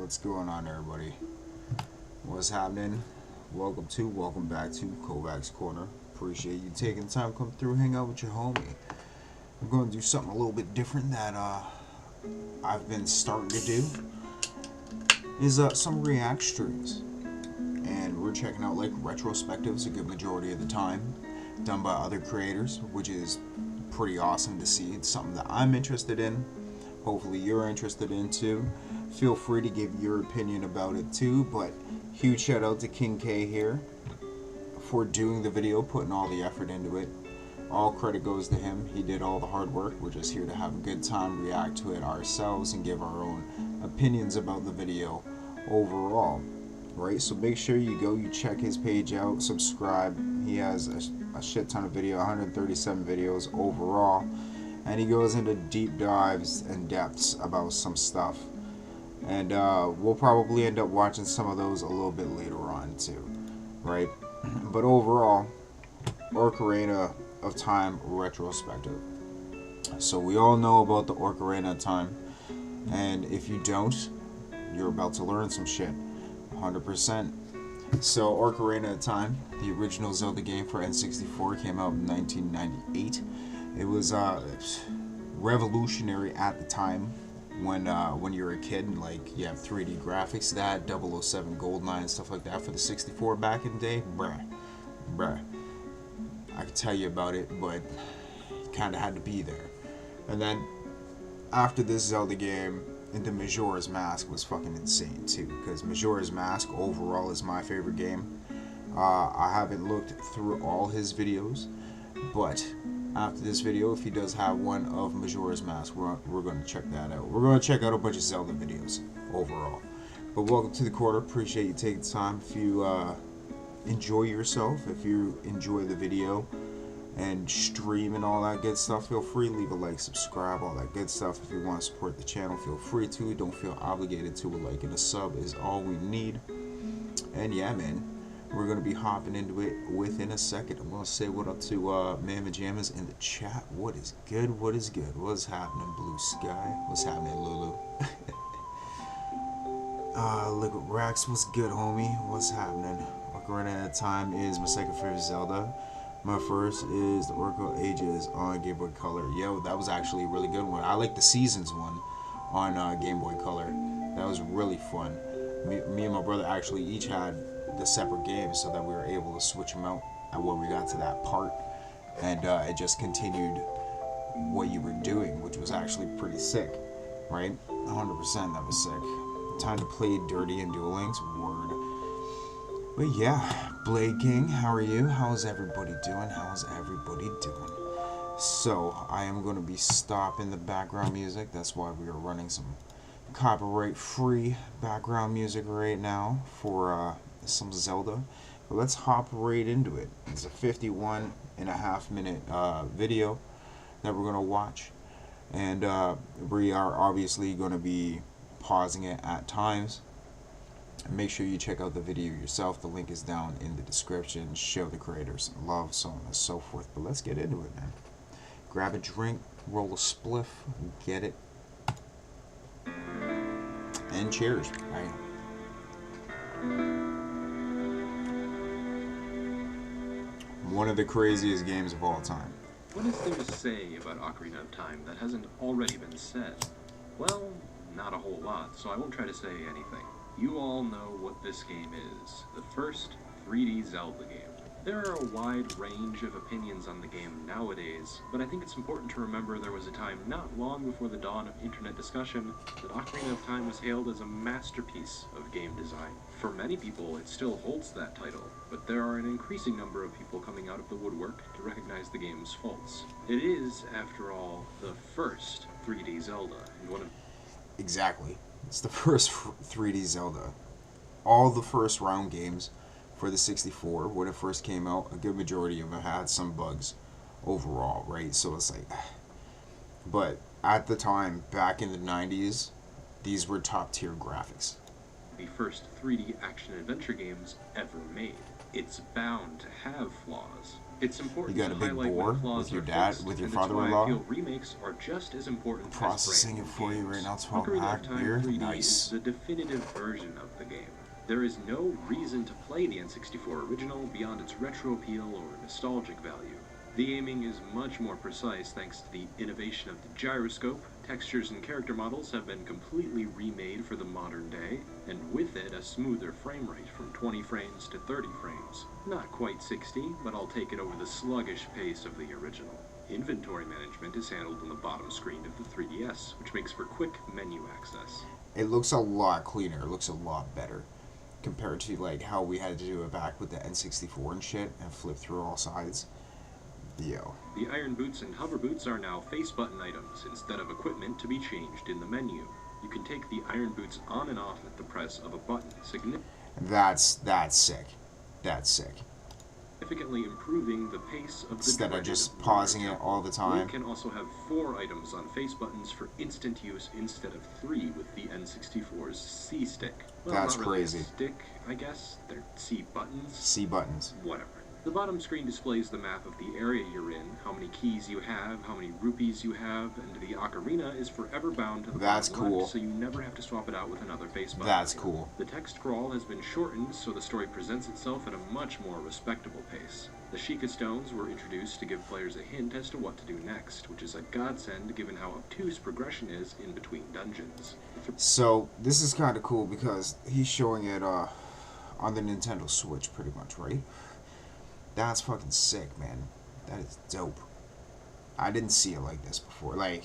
What's going on, everybody? What's happening? Welcome back to Kovax Corner. Appreciate you taking the time to come through, hang out with your homie. I'm going to do something a little bit different that I've been starting to do. Is some react streams, and we're checking out like retrospectives a good majority of the time, done by other creators, which is pretty awesome to see. It's something that I'm interested in. Hopefully you're interested in too. Feel free to give your opinion about it too, but huge shout out to KingK's here for doing the video, putting all the effort into it. All credit goes to him. He did all the hard work. We're just here to have a good time, react to it ourselves, and give our own opinions about the video overall. Right? So make sure you check his page out, subscribe. He has a shit ton of video, 137 videos overall, and he goes into deep dives and depths about some stuff. And we'll probably end up watching some of those a little bit later on too, right? But overall, Ocarina of Time retrospective. So we all know about the Ocarina of Time, and if you don't, you're about to learn some shit, 100%. So Ocarina of Time, the original Zelda game for N64, came out in 1998. It was revolutionary at the time. When you're a kid, and like you have 3D graphics, that 007 GoldenEye and stuff like that for the 64 back in the day, bruh. I could tell you about it, but you kind of had to be there. And then after this Zelda game, into Majora's Mask was fucking insane too, because Majora's Mask overall is my favorite game. I haven't looked through all his videos, but after this video, if he does have one of Majora's Mask, we're going to check that out. We're going to check out a bunch of Zelda videos overall. But welcome to the quarter. Appreciate you taking the time. If you enjoy yourself, if you enjoy the video and stream and all that good stuff, feel free, leave a like, subscribe, all that good stuff. If you want to support the channel, feel free to. Don't feel obligated to. A like and a sub is all we need. And yeah, man, we're going to be hopping into it within a second. I'm going to say what up to Mama Jammas in the chat. What is good? What is good? What's happening, Blue Sky? What's happening, Lulu? Liquid Rex, what's good, homie? What's happening? Ocarina of Time is my second favorite Zelda. My first is the Oracle Ages on Game Boy Color. Yo, that was actually a really good one. I like the Seasons one on Game Boy Color. That was really fun. Me and my brother actually each had the separate games so that we were able to switch them out at when we got to that part, and it just continued what you were doing, which was actually pretty sick, right? 100% that was sick. Time to play Dirty and Duel Links, word. But yeah, Blade King, how are you? How's everybody doing? How's everybody doing? So I am going to be stopping the background music. That's why we are running some copyright-free background music right now for some Zelda. But let's hop right into it. It's a 51.5-minute video that we're going to watch, and we are obviously going to be pausing it at times. Make sure you check out the video yourself. The link is down in the description. Show the creators love, so on and so forth. But let's get into it, man. Grab a drink, roll a spliff, get it, and cheers. Right. One of the craziest games of all time. What is there to say about Ocarina of Time that hasn't already been said? Well, not a whole lot, so I won't try to say anything. You all know what this game is. The first 3D Zelda game. There are a wide range of opinions on the game nowadays, but I think it's important to remember there was a time not long before the dawn of internet discussion that Ocarina of Time was hailed as a masterpiece of game design. For many people, it still holds that title, but there are an increasing number of people coming out of the woodwork to recognize the game's faults. It is, after all, the first 3D Zelda, and one of... Exactly. It's the first 3D Zelda. All the first round games for the 64, when it first came out, a good majority of them had some bugs overall, right? So it's like, but at the time, back in the 90s, these were top tier graphics. The first 3D action-adventure games ever made. It's bound to have flaws. It's important You got to a big highlight boar when flaws with your are dad, fixed, with your and that's why I father-in-law. feel remakes are just as important Processing as it brand for new you right games. now, 12 Ocarina pack of Time here. 3D Nice. is the definitive version of the game. There is no reason to play the N64 original beyond its retro appeal or nostalgic value. The aiming is much more precise thanks to the innovation of the gyroscope. Textures and character models have been completely remade for the modern day, and with it a smoother frame rate from 20 frames to 30 frames. Not quite 60, but I'll take it over the sluggish pace of the original. Inventory management is handled on the bottom screen of the 3DS, which makes for quick menu access. It looks a lot cleaner. It looks a lot better compared to like how we had to do it back with the N64 and shit and flip through all sides. Yo. The iron boots and hover boots are now face button items instead of equipment to be changed in the menu. You can take the iron boots on and off at the press of a button, That's sick. That's sick. significantly improving the pace of the Instead of dreaded just Lunar pausing it Temple. all the time. Link can also have 4 items on face buttons for instant use instead of 3 with the N64's C stick. Well, That's not really crazy. A stick, I guess. They're C buttons. C buttons. Whatever. The bottom screen displays the map of the area you're in, how many keys you have, how many rupees you have, and the ocarina is forever bound to the That's bottom cool. left, so you never have to swap it out with another face button. That's cool. The text scroll has been shortened, so the story presents itself at a much more respectable pace. The Sheikah Stones were introduced to give players a hint as to what to do next, which is a godsend given how obtuse progression is in between dungeons. So this is kind of cool because he's showing it on the Nintendo Switch pretty much, right? That's fucking sick, man. That is dope. I didn't see it like this before. Like,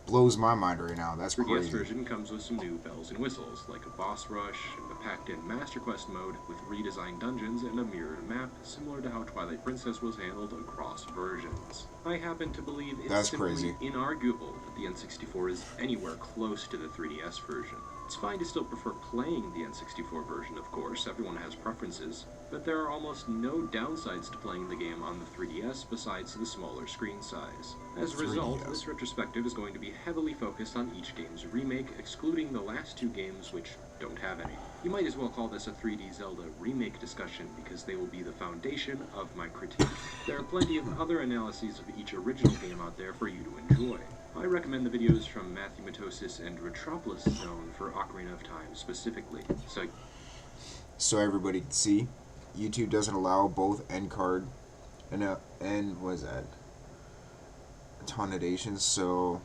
blows my mind right now. That's The 3DS crazy. version comes with some new bells and whistles, like a boss rush, a packed-in Master Quest mode with redesigned dungeons and a mirrored map, similar to how Twilight Princess was handled across versions. I happen to believe it's That's simply crazy. inarguable that the N64 is anywhere close to the 3DS version. It's fine to still prefer playing the N64 version, of course, everyone has preferences, but there are almost no downsides to playing the game on the 3DS besides the smaller screen size. As a result, 3DS. this retrospective is going to be heavily focused on each game's remake, excluding the last 2 games which don't have any. You might as well call this a 3D Zelda remake discussion because they will be the foundation of my critique. There are plenty of other analyses of each original game out there for you to enjoy. I recommend the videos from Matthew Matosis and Retropolis Zone for Ocarina of Time specifically. So everybody can see, YouTube doesn't allow both end card and what is that? Annotations. So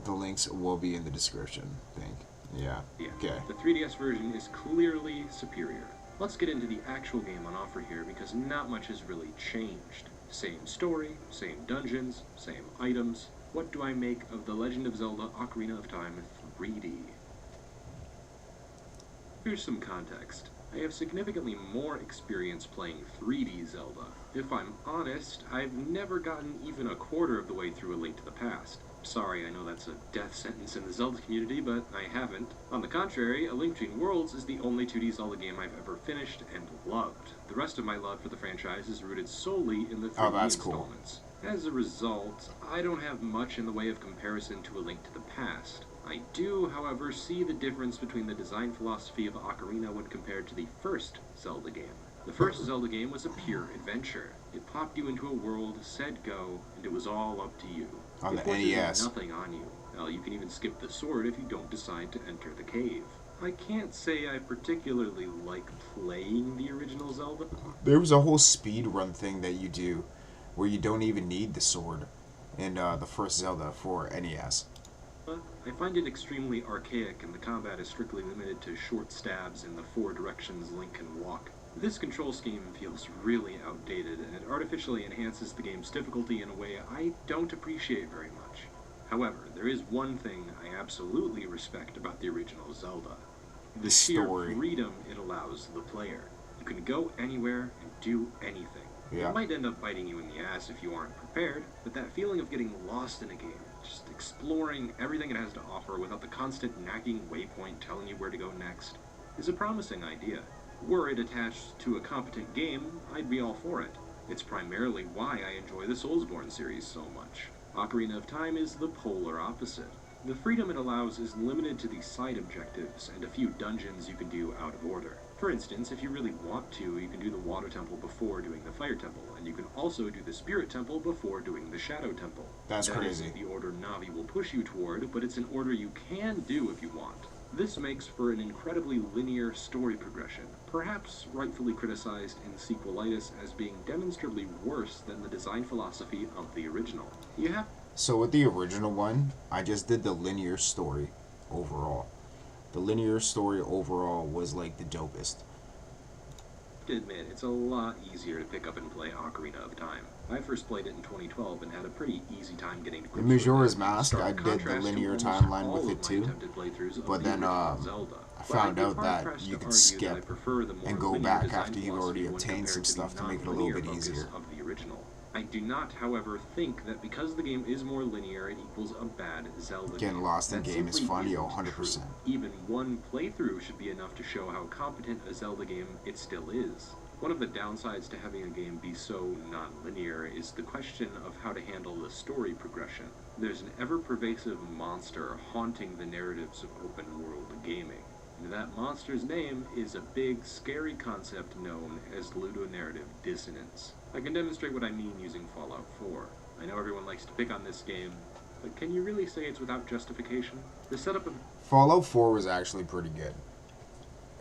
the links will be in the description. I think. Yeah. Okay. The 3DS version is clearly superior. Let's get into the actual game on offer here because not much has really changed. Same story, same dungeons, same items. What do I make of The Legend of Zelda Ocarina of Time 3D? Here's some context. I have significantly more experience playing 3D Zelda. If I'm honest, I've never gotten even a quarter of the way through A Link to the Past. Sorry, I know that's a death sentence in the Zelda community, but I haven't. On the contrary, A Link Between Worlds is the only 2D Zelda game I've ever finished and loved. The rest of my love for the franchise is rooted solely in the 3D that's cool. installments. As a result, I don't have much in the way of comparison to A Link to the Past. I do, however, see the difference between the design philosophy of Ocarina when compared to the first Zelda game. The first Zelda game was a pure adventure. It popped you into a world, said go, and it was all up to you. On It the forces NES. nothing on you. Hell, you can even skip the sword if you don't decide to enter the cave. I can't say I particularly like playing the original Zelda. There was a whole speed run thing that you do, where you don't even need the sword, in the first Zelda for NES. I find it extremely archaic and the combat is strictly limited to short stabs in the 4 directions Link can walk. This control scheme feels really outdated and it artificially enhances the game's difficulty in a way I don't appreciate very much. However, there is one thing I absolutely respect about the original Zelda. The sheer story. freedom it allows the player. You can go anywhere and do anything. Yeah. It might end up biting you in the ass if you aren't prepared, but that feeling of getting lost in a game, just exploring everything it has to offer without the constant nagging waypoint telling you where to go next, is a promising idea. Were it attached to a competent game, I'd be all for it. It's primarily why I enjoy the Soulsborne series so much. Ocarina of Time is the polar opposite. The freedom it allows is limited to the side objectives and a few dungeons you can do out of order. For instance, if you really want to, you can do the water temple before doing the fire temple, and you can also do the spirit temple before doing the shadow temple. That's crazy. That is the order Navi will push you toward, but it's an order you can do if you want. This makes for an incredibly linear story progression, perhaps rightfully criticized in sequelitis as being demonstrably worse than the design philosophy of the original. You have So with the original one, I just did the linear story overall. The linear story overall was like the dopest. to admit, it's a lot easier to pick up and play Ocarina of Time. I first played it in 2012 and had a pretty easy time getting to grips In with Majora's it. Mask, Stark I did the contrast to linear almost timeline all with of it my too, attempted playthroughs of but the then original Zelda. I But I'd found be out that hard-pressed you to could argue that skip I prefer the more and go linear back design after you've philosophy already when obtained some compared to the stuff to make it a little non-linear bit focus easier. of the original. I do not, however, think that because the game is more linear, it equals a bad Zelda Getting game. lost in That game is simply fun, yo, isn't 100%. true. Even one playthrough should be enough to show how competent a Zelda game it still is. One of the downsides to having a game be so non-linear is the question of how to handle the story progression. There's an ever-pervasive monster haunting the narratives of open-world gaming. And that monster's name is a big, scary concept known as ludonarrative dissonance. I can demonstrate what I mean using Fallout 4. I know everyone likes to pick on this game, but can you really say it's without justification? The setup of Fallout 4 was actually pretty good.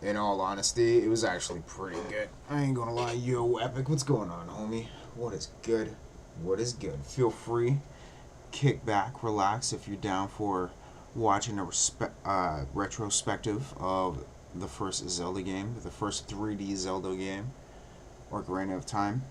In all honesty, it was actually pretty good. I ain't gonna lie. Yo, Epic, what's going on, homie? What is good? What is good? Feel free, kick back, relax if you're down for watching a retrospective of the first Zelda game, the first 3D Zelda game, Ocarina of Time.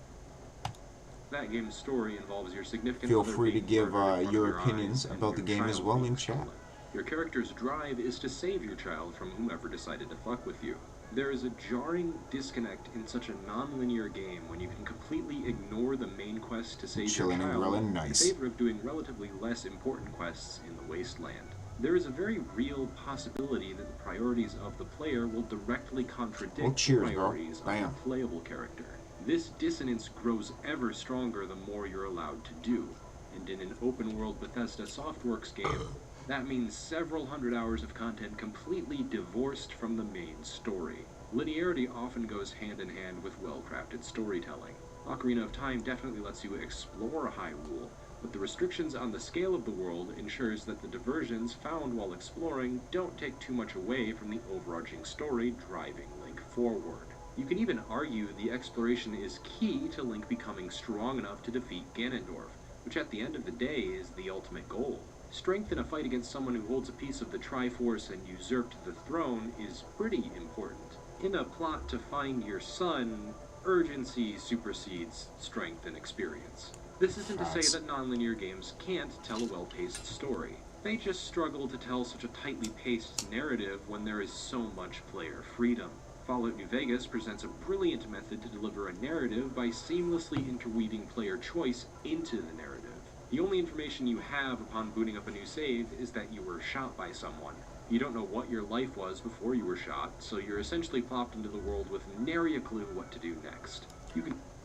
that game's story involves your significant Feel other free to being give murdered in front your of your opinions eyes and about the your game as child well being in chat. stolen. Your character's drive is to save your child from whomever decided to fuck with you. There is a jarring disconnect in such a non-linear game when you can completely ignore the main quest to save Chilling your and child grilling, in nice. favor of doing relatively less important quests in the wasteland. There is a very real possibility that the priorities of the player will directly contradict Well, cheers, the bro. priorities of Bam. the playable character. This dissonance grows ever stronger the more you're allowed to do, and in an open-world Bethesda Softworks game, that means several hundred hours of content completely divorced from the main story. Linearity often goes hand in hand with well-crafted storytelling. Ocarina of Time definitely lets you explore Hyrule, but the restrictions on the scale of the world ensures that the diversions found while exploring don't take too much away from the overarching story driving Link forward. You can even argue the exploration is key to Link becoming strong enough to defeat Ganondorf, which at the end of the day is the ultimate goal. Strength in a fight against someone who holds a piece of the Triforce and usurped the throne is pretty important. In a plot to find your son, urgency supersedes strength and experience. This isn't to say that non-linear games can't tell a well-paced story. They just struggle to tell such a tightly paced narrative when there is so much player freedom. Fallout New Vegas presents a brilliant method to deliver a narrative by seamlessly interweaving player choice into the narrative. The only information you have upon booting up a new save is that you were shot by someone. You don't know what your life was before you were shot, so you're essentially plopped into the world with nary a clue what to do next.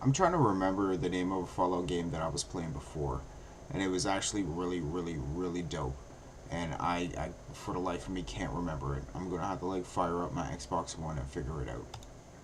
I'm trying to remember the name of a Fallout game that I was playing before, and it was actually really, really, really dope. And I for the life of me, can't remember it. I'm gonna have to like fire up my Xbox One and figure it out.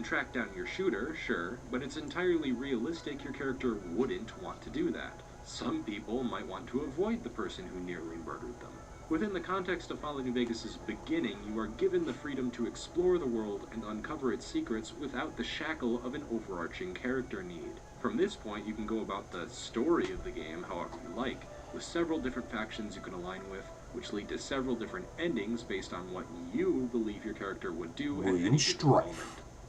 Track down your shooter, sure, but it's entirely realistic your character wouldn't want to do that. Some people might want to avoid the person who nearly murdered them. Within the context of Fallout New Vegas' beginning, you are given the freedom to explore the world and uncover its secrets without the shackle of an overarching character need. From this point, you can go about the story of the game however you like, with several different factions you can align with, which lead to several different endings based on what you believe your character would do at any given Strife. moment.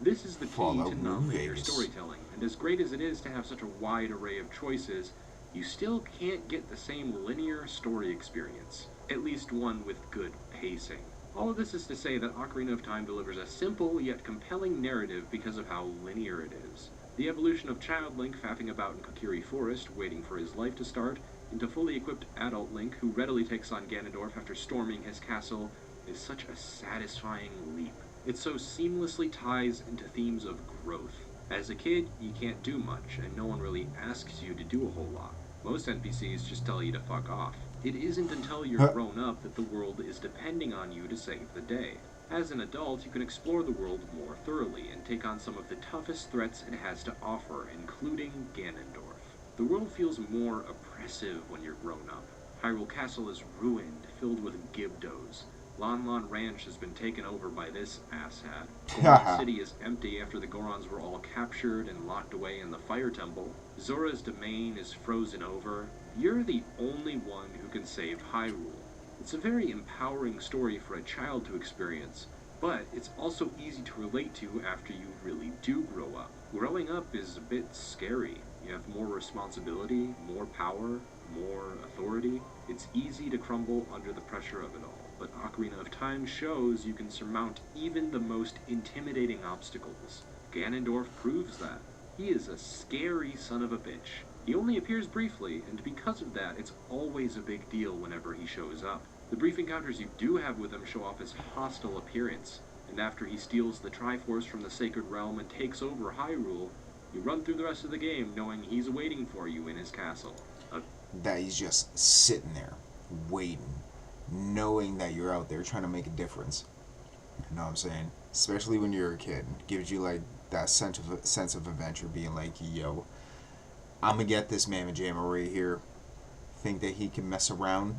This is the key Fallout to New non-linear Vegas. storytelling, and as great as it is to have such a wide array of choices, you still can't get the same linear story experience, at least one with good pacing. All of this is to say that Ocarina of Time delivers a simple yet compelling narrative because of how linear it is. The evolution of Child Link faffing about in Kokiri Forest, waiting for his life to start, into fully equipped adult Link who readily takes on Ganondorf after storming his castle, is such a satisfying leap. It so seamlessly ties into themes of growth. As a kid, you can't do much, and no one really asks you to do a whole lot. Most NPCs just tell you to fuck off. It isn't until you're grown up that the world is depending on you to save the day. As an adult, you can explore the world more thoroughly and take on some of the toughest threats it has to offer, including Ganondorf. The world feels more oppressive when you're grown up. Hyrule Castle is ruined, filled with Gibdos. Lon Lon Ranch has been taken over by this asshat. Goron City is empty after the Gorons were all captured and locked away in the Fire Temple. Zora's domain is frozen over. You're the only one who can save Hyrule. It's a very empowering story for a child to experience, but it's also easy to relate to after you really do grow up. Growing up is a bit scary. You have more responsibility, more power, more authority. It's easy to crumble under the pressure of it all, but Ocarina of Time shows you can surmount even the most intimidating obstacles. Ganondorf proves that. He is a scary son of a bitch. He only appears briefly, and because of that, it's always a big deal whenever he shows up. The brief encounters you do have with him show off his hostile appearance, and after he steals the Triforce from the Sacred Realm and takes over Hyrule, you run through the rest of the game knowing he's waiting for you in his castle. That he's just sitting there, waiting, knowing that you're out there trying to make a difference. You know what I'm saying? Especially when you're a kid. It gives you like that sense of adventure, being like, yo, I'm gonna get this mamma jamma right here. Think that he can mess around?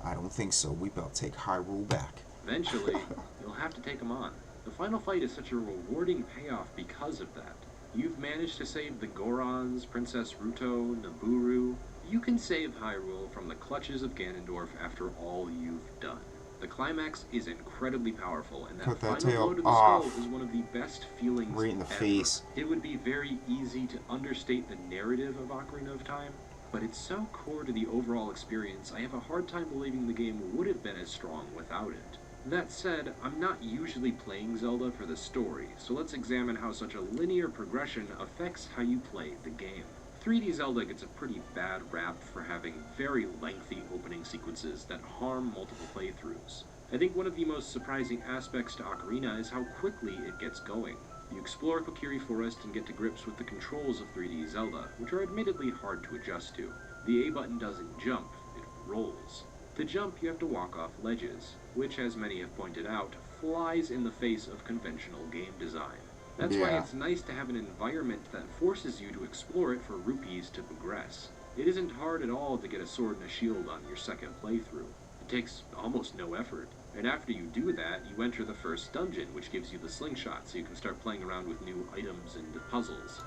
I don't think so. We better take Hyrule back. Eventually, you'll have to take him on. The final fight is such a rewarding payoff because of that. You've managed to save the Gorons, Princess Ruto, Nabooru. You can save Hyrule from the clutches of Ganondorf after all you've done. The climax is incredibly powerful, and that final blow to the skull is one of the best feelings right in the ever. face. It would be very easy to understate the narrative of Ocarina of Time, but it's so core to the overall experience, I have a hard time believing the game would have been as strong without it. That said, I'm not usually playing Zelda for the story, so let's examine how such a linear progression affects how you play the game. 3D Zelda gets a pretty bad rap for having very lengthy opening sequences that harm multiple playthroughs. I think one of the most surprising aspects to Ocarina is how quickly it gets going. You explore Kokiri Forest and get to grips with the controls of 3D Zelda, which are admittedly hard to adjust to. The A button doesn't jump, it rolls. To jump, you have to walk off ledges, which, as many have pointed out, flies in the face of conventional game design. That's why it's nice to have an environment that forces you to explore it for rupees to progress. It isn't hard at all to get a sword and a shield on your second playthrough. It takes almost no effort. And after you do that, you enter the first dungeon, which gives you the slingshot, so you can start playing around with new items and puzzles.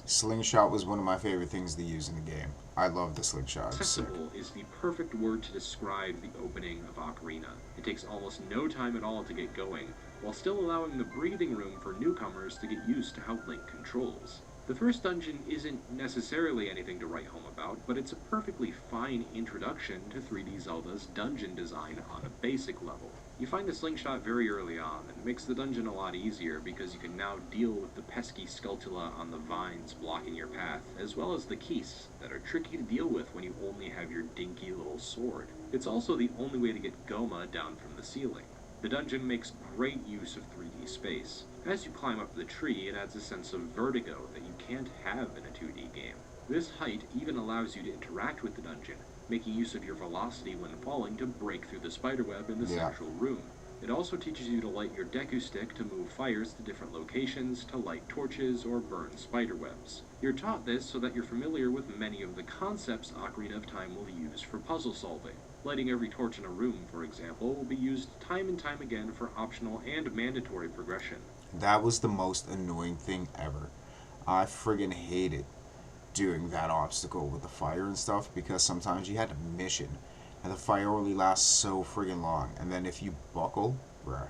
Slingshot was one of my favorite things to use in the game. I love the slingshot. Accessible is the perfect word to describe the opening of Ocarina. It takes almost no time at all to get going, while still allowing the breathing room for newcomers to get used to how Link controls. The first dungeon isn't necessarily anything to write home about, but it's a perfectly fine introduction to 3D Zelda's dungeon design on a basic level. You find the slingshot very early on, and it makes the dungeon a lot easier because you can now deal with the pesky Skulltula on the vines blocking your path, as well as the Keese that are tricky to deal with when you only have your dinky little sword. It's also the only way to get Goma down from the ceiling. The dungeon makes great use of 3D space. As you climb up the tree, it adds a sense of vertigo that you can't have in a 2D game. This height even allows you to interact with the dungeon, making use of your velocity when falling to break through the spiderweb in the central room. It also teaches you to light your Deku Stick to move fires to different locations, to light torches, or burn spiderwebs. You're taught this so that you're familiar with many of the concepts Ocarina of Time will use for puzzle solving. Lighting every torch in a room, for example, will be used time and time again for optional and mandatory progression. That was the most annoying thing ever. I friggin' hated doing that obstacle with the fire and stuff because sometimes you had a mission and the fire only lasts so friggin' long, and then if you buckle, bruh.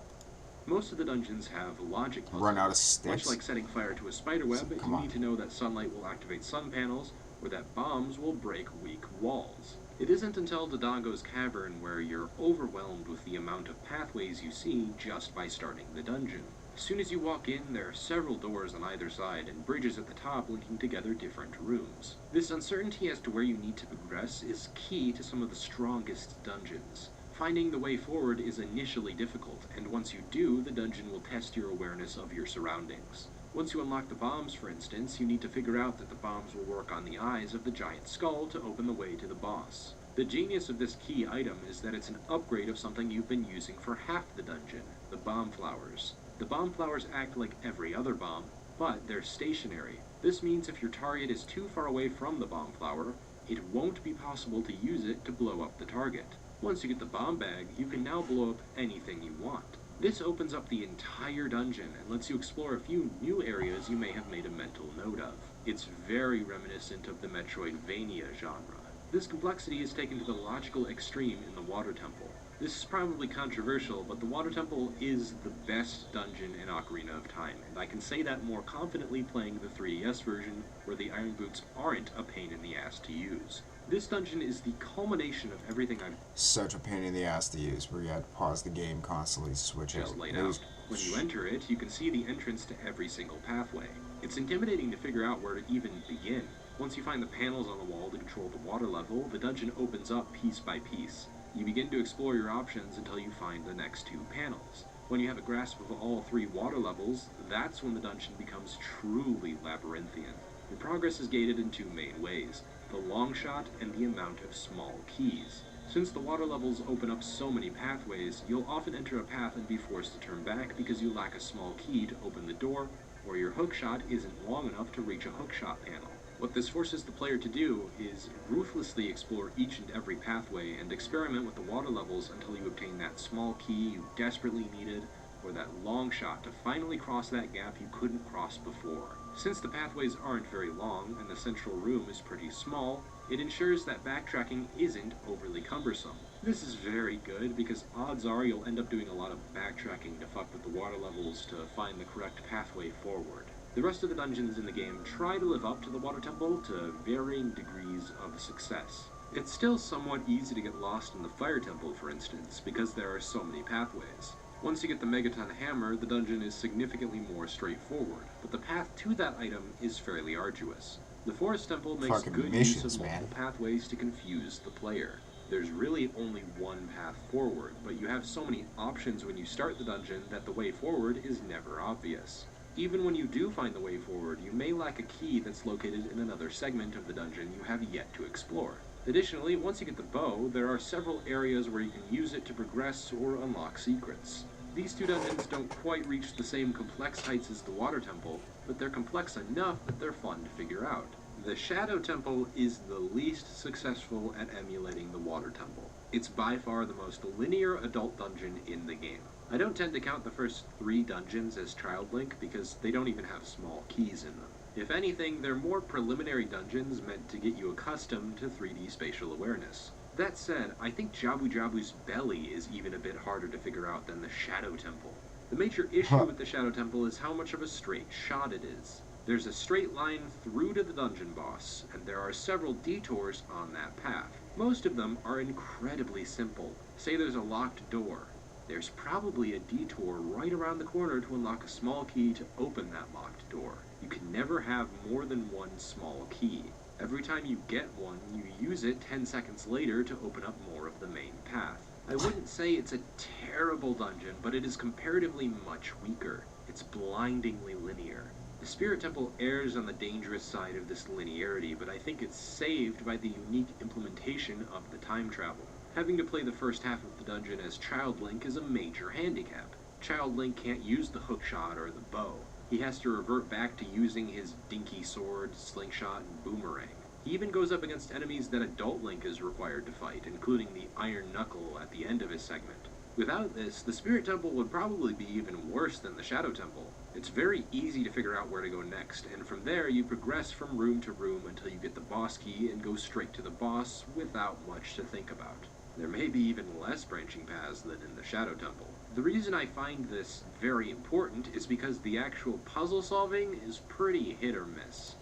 Most of the dungeons have logic puzzles. Run out of sticks. Much like setting fire to a spiderweb, you need to know that sunlight will activate sun panels, or that bombs will break weak walls. It isn't until Dodongo's Cavern where you're overwhelmed with the amount of pathways you see just by starting the dungeon. As soon as you walk in, there are several doors on either side and bridges at the top linking together different rooms. This uncertainty as to where you need to progress is key to some of the strongest dungeons. Finding the way forward is initially difficult, and once you do, the dungeon will test your awareness of your surroundings. Once you unlock the bombs, for instance, you need to figure out that the bombs will work on the eyes of the giant skull to open the way to the boss. The genius of this key item is that it's an upgrade of something you've been using for half the dungeon, the bomb flowers. The bomb flowers act like every other bomb, but they're stationary. This means if your target is too far away from the bomb flower, it won't be possible to use it to blow up the target. Once you get the bomb bag, you can now blow up anything you want. This opens up the entire dungeon and lets you explore a few new areas you may have made a mental note of. It's very reminiscent of the Metroidvania genre. This complexity is taken to the logical extreme in the Water Temple. This is probably controversial, but the Water Temple is the best dungeon in Ocarina of Time, and I can say that more confidently playing the 3DS version, where the Iron Boots aren't a pain in the ass to use. This dungeon is the culmination of everything I've Such a pain in the ass to use, where you had to pause the game constantly to switch just out. laid out. When you enter it, you can see the entrance to every single pathway. It's intimidating to figure out where to even begin. Once you find the panels on the wall to control the water level, the dungeon opens up piece by piece. You begin to explore your options until you find the next two panels. When you have a grasp of all three water levels, that's when the dungeon becomes truly labyrinthian. Your progress is gated in two main ways: the long shot and the amount of small keys. Since the water levels open up so many pathways, you'll often enter a path and be forced to turn back because you lack a small key to open the door, or your hookshot isn't long enough to reach a hookshot panel. What this forces the player to do is ruthlessly explore each and every pathway and experiment with the water levels until you obtain that small key you desperately needed, or that long shot to finally cross that gap you couldn't cross before. Since the pathways aren't very long and the central room is pretty small, it ensures that backtracking isn't overly cumbersome. This is very good because odds are you'll end up doing a lot of backtracking to fuck with the water levels to find the correct pathway forward. The rest of the dungeons in the game try to live up to the Water Temple to varying degrees of success. It's still somewhat easy to get lost in the Fire Temple, for instance, because there are so many pathways. Once you get the Megaton Hammer, the dungeon is significantly more straightforward, but the path to that item is fairly arduous. The Forest Temple makes Fucking good missions, use of multiple pathways to confuse the player. There's really only one path forward, but you have so many options when you start the dungeon that the way forward is never obvious. Even when you do find the way forward, you may lack a key that's located in another segment of the dungeon you have yet to explore. Additionally, once you get the bow, there are several areas where you can use it to progress or unlock secrets. These two dungeons don't quite reach the same complex heights as the Water Temple, but they're complex enough that they're fun to figure out. The Shadow Temple is the least successful at emulating the Water Temple. It's by far the most linear adult dungeon in the game. I don't tend to count the first 3 dungeons as Child Link because they don't even have small keys in them. If anything, they're more preliminary dungeons meant to get you accustomed to 3D spatial awareness. That said, I think Jabu Jabu's belly is even a bit harder to figure out than the Shadow Temple. The major issue with the Shadow Temple is how much of a straight shot it is. There's a straight line through to the dungeon boss, and there are several detours on that path. Most of them are incredibly simple. Say there's a locked door. There's probably a detour right around the corner to unlock a small key to open that locked door. You can never have more than one small key. Every time you get one, you use it 10 seconds later to open up more of the main path. I wouldn't say it's a terrible dungeon, but it is comparatively much weaker. It's blindingly linear. The Spirit Temple errs on the dangerous side of this linearity, but I think it's saved by the unique implementation of the time travel. Having to play the first half of the dungeon as Child Link is a major handicap. Child Link can't use the hookshot or the bow. He has to revert back to using his dinky sword, slingshot, and boomerang. He even goes up against enemies that Adult Link is required to fight, including the Iron Knuckle at the end of his segment. Without this, the Spirit Temple would probably be even worse than the Shadow Temple. It's very easy to figure out where to go next, and from there you progress from room to room until you get the boss key and go straight to the boss without much to think about. There may be even less branching paths than in the Shadow Temple. The reason I find this very important is because the actual puzzle solving is pretty hit or miss.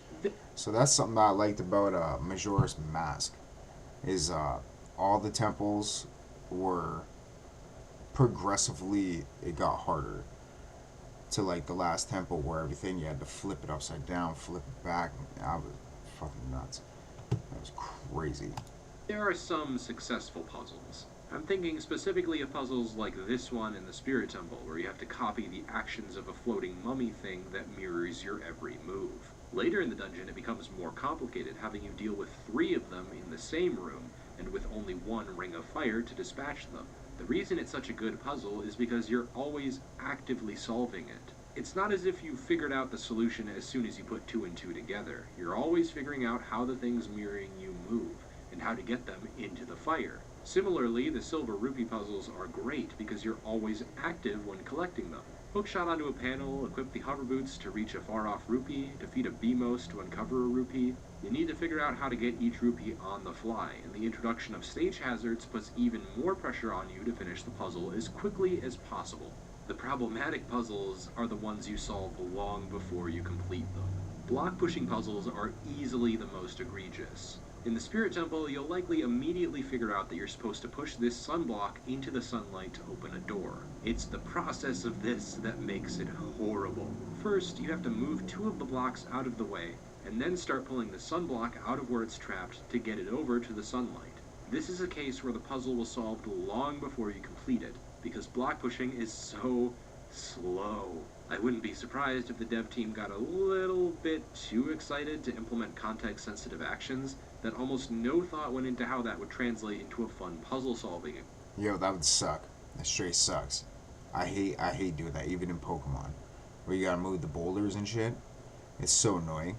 So that's something that I liked about Majora's Mask, is all the temples were progressively, it got harder to like the last temple where everything you had to flip it upside down, flip it back. I was fucking nuts. That was crazy. There are some successful puzzles. I'm thinking specifically of puzzles like this one in the Spirit Temple, where you have to copy the actions of a floating mummy thing that mirrors your every move. Later in the dungeon, it becomes more complicated, having you deal with 3 of them in the same room, and with only one ring of fire to dispatch them. The reason it's such a good puzzle is because you're always actively solving it. It's not as if you figured out the solution as soon as you put 2 and 2 together. You're always figuring out how the things mirroring you move, and how to get them into the fire. Similarly, the silver rupee puzzles are great because you're always active when collecting them. Hookshot onto a panel, equip the hover boots to reach a far-off rupee, defeat a Beamos to uncover a rupee. You need to figure out how to get each rupee on the fly, and the introduction of stage hazards puts even more pressure on you to finish the puzzle as quickly as possible. The problematic puzzles are the ones you solve long before you complete them. Block pushing puzzles are easily the most egregious. In the Spirit Temple, you'll likely immediately figure out that you're supposed to push this sunblock into the sunlight to open a door. It's the process of this that makes it horrible. First, you have to move 2 of the blocks out of the way, and then start pulling the sunblock out of where it's trapped to get it over to the sunlight. This is a case where the puzzle was solved long before you complete it, because block pushing is so slow. I wouldn't be surprised if the dev team got a little bit too excited to implement context-sensitive actions that almost no thought went into how that would translate into a fun puzzle solving. Yo, that would suck. That straight sucks. I hate doing that, even in Pokemon, where you gotta move the boulders and shit. It's so annoying.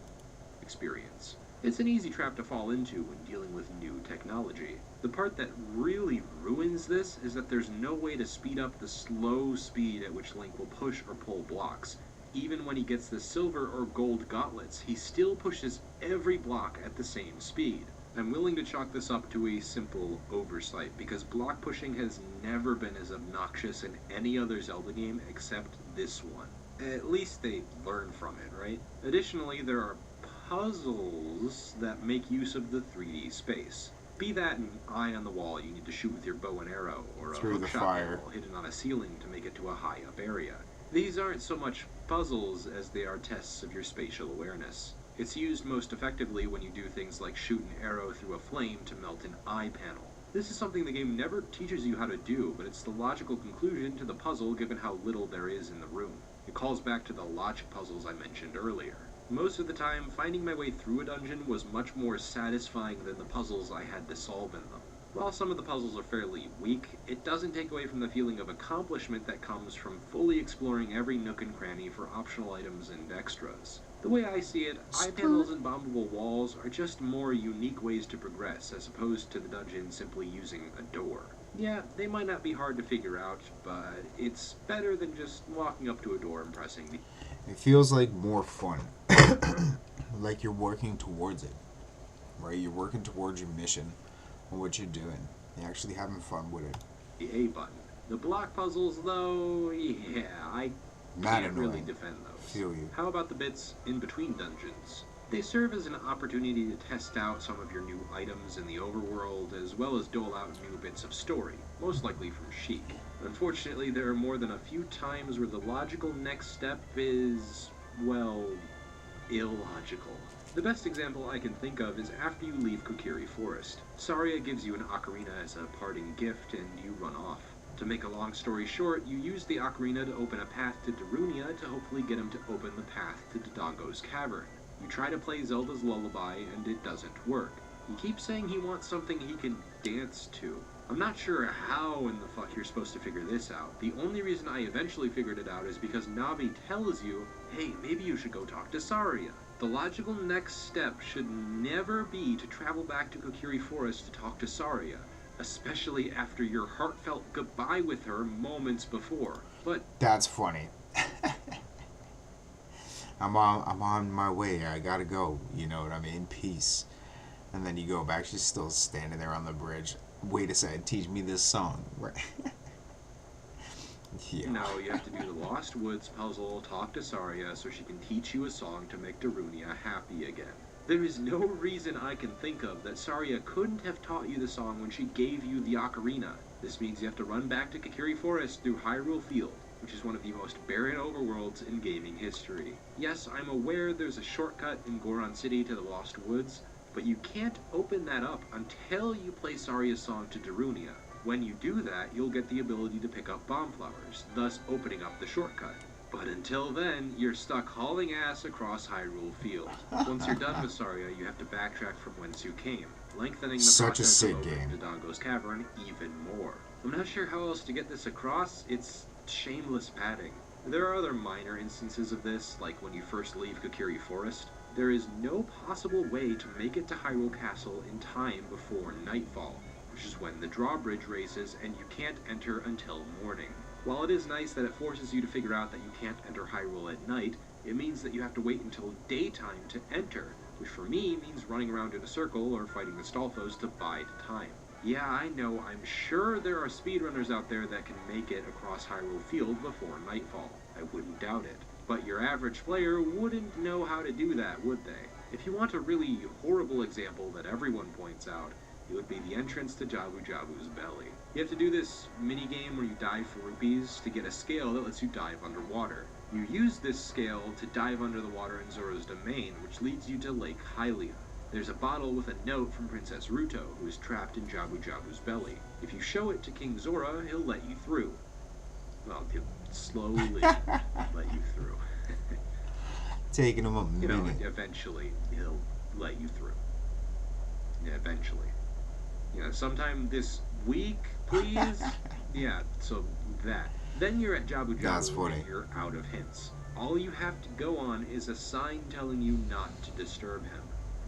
Experience. It's an easy trap to fall into when dealing with new technology. The part that really ruins this is that there's no way to speed up the slow speed at which Link will push or pull blocks. Even when he gets the silver or gold gauntlets, he still pushes every block at the same speed. I'm willing to chalk this up to a simple oversight, because block pushing has never been as obnoxious in any other Zelda game except this one. At least they learn from it, right? Additionally, there are puzzles that make use of the 3D space. Be that an eye on the wall you need to shoot with your bow and arrow, or a hookshot panel hidden on a ceiling to make it to a high-up area. These aren't so much puzzles as they are tests of your spatial awareness. It's used most effectively when you do things like shoot an arrow through a flame to melt an eye panel. This is something the game never teaches you how to do, but it's the logical conclusion to the puzzle given how little there is in the room. It calls back to the logic puzzles I mentioned earlier. Most of the time, finding my way through a dungeon was much more satisfying than the puzzles I had to solve in them. While some of the puzzles are fairly weak, it doesn't take away from the feeling of accomplishment that comes from fully exploring every nook and cranny for optional items and extras. The way I see it, eye panels and bombable walls are just more unique ways to progress, as opposed to the dungeon simply using a door. Yeah, they might not be hard to figure out, but it's better than just walking up to a door and pressing the... It feels like more fun. Like you're working towards it, right? You're working towards your mission and what you're doing. You're actually having fun with it. The A button. The block puzzles, though, yeah, I can't really defend those. Feel you. How about the bits in between dungeons? They serve as an opportunity to test out some of your new items in the overworld, as well as dole out new bits of story, most likely from Sheik. Unfortunately, there are more than a few times where the logical next step is, well, illogical. The best example I can think of is after you leave Kokiri Forest. Saria gives you an ocarina as a parting gift, and you run off. To make a long story short, you use the ocarina to open a path to Darunia to hopefully get him to open the path to Dodongo's cavern. You try to play Zelda's Lullaby, and it doesn't work. He keeps saying he wants something he can dance to. I'm not sure how in the fuck you're supposed to figure this out. The only reason I eventually figured it out is because Navi tells you, hey, maybe you should go talk to Saria. The logical next step should never be to travel back to Kokiri Forest to talk to Saria, especially after your heartfelt goodbye with her moments before. But that's funny. I'm on my way. I gotta go. You know what I mean? Peace. And then you go back. She's still standing there on the bridge. Wait a second. Teach me this song. Right. Yeah. No, you have to do the Lost Woods puzzle, talk to Saria so she can teach you a song to make Darunia happy again. There is no reason I can think of that Saria couldn't have taught you the song when she gave you the ocarina. This means you have to run back to Kokiri Forest through Hyrule Field, which is one of the most barren overworlds in gaming history. Yes, I'm aware there's a shortcut in Goron City to the Lost Woods, but you can't open that up until you play Saria's song to Darunia. When you do that, you'll get the ability to pick up bomb flowers, thus opening up the shortcut. But until then, you're stuck hauling ass across Hyrule Field. Once you're done with Saria, you have to backtrack from whence you came, lengthening the Such a process of sick opening game. Dodongo's Cavern even more. I'm not sure how else to get this across, it's shameless padding. There are other minor instances of this, like when you first leave Kokiri Forest. There is no possible way to make it to Hyrule Castle in time before nightfall, which is when the drawbridge races and you can't enter until morning. While it is nice that it forces you to figure out that you can't enter Hyrule at night, it means that you have to wait until daytime to enter, which for me means running around in a circle or fighting the Stalfos to bide time. Yeah, I know, I'm sure there are speedrunners out there that can make it across Hyrule Field before nightfall. I wouldn't doubt it. But your average player wouldn't know how to do that, would they? If you want a really horrible example that everyone points out, it would be the entrance to Jabu Jabu's belly. You have to do this mini-game where you dive for rupees to get a scale that lets you dive underwater. You use this scale to dive under the water in Zora's domain, which leads you to Lake Hylia. There's a bottle with a note from Princess Ruto, who is trapped in Jabu Jabu's belly. If you show it to King Zora, he'll let you through. Well, he'll slowly let you through. Taking him a You know, minute. eventually he'll let you through. Yeah, eventually. You know, sometime this week, please? Yeah, so that. Then you're at Jabu Jabu That's funny. and you're out of hints. All you have to go on is a sign telling you not to disturb him.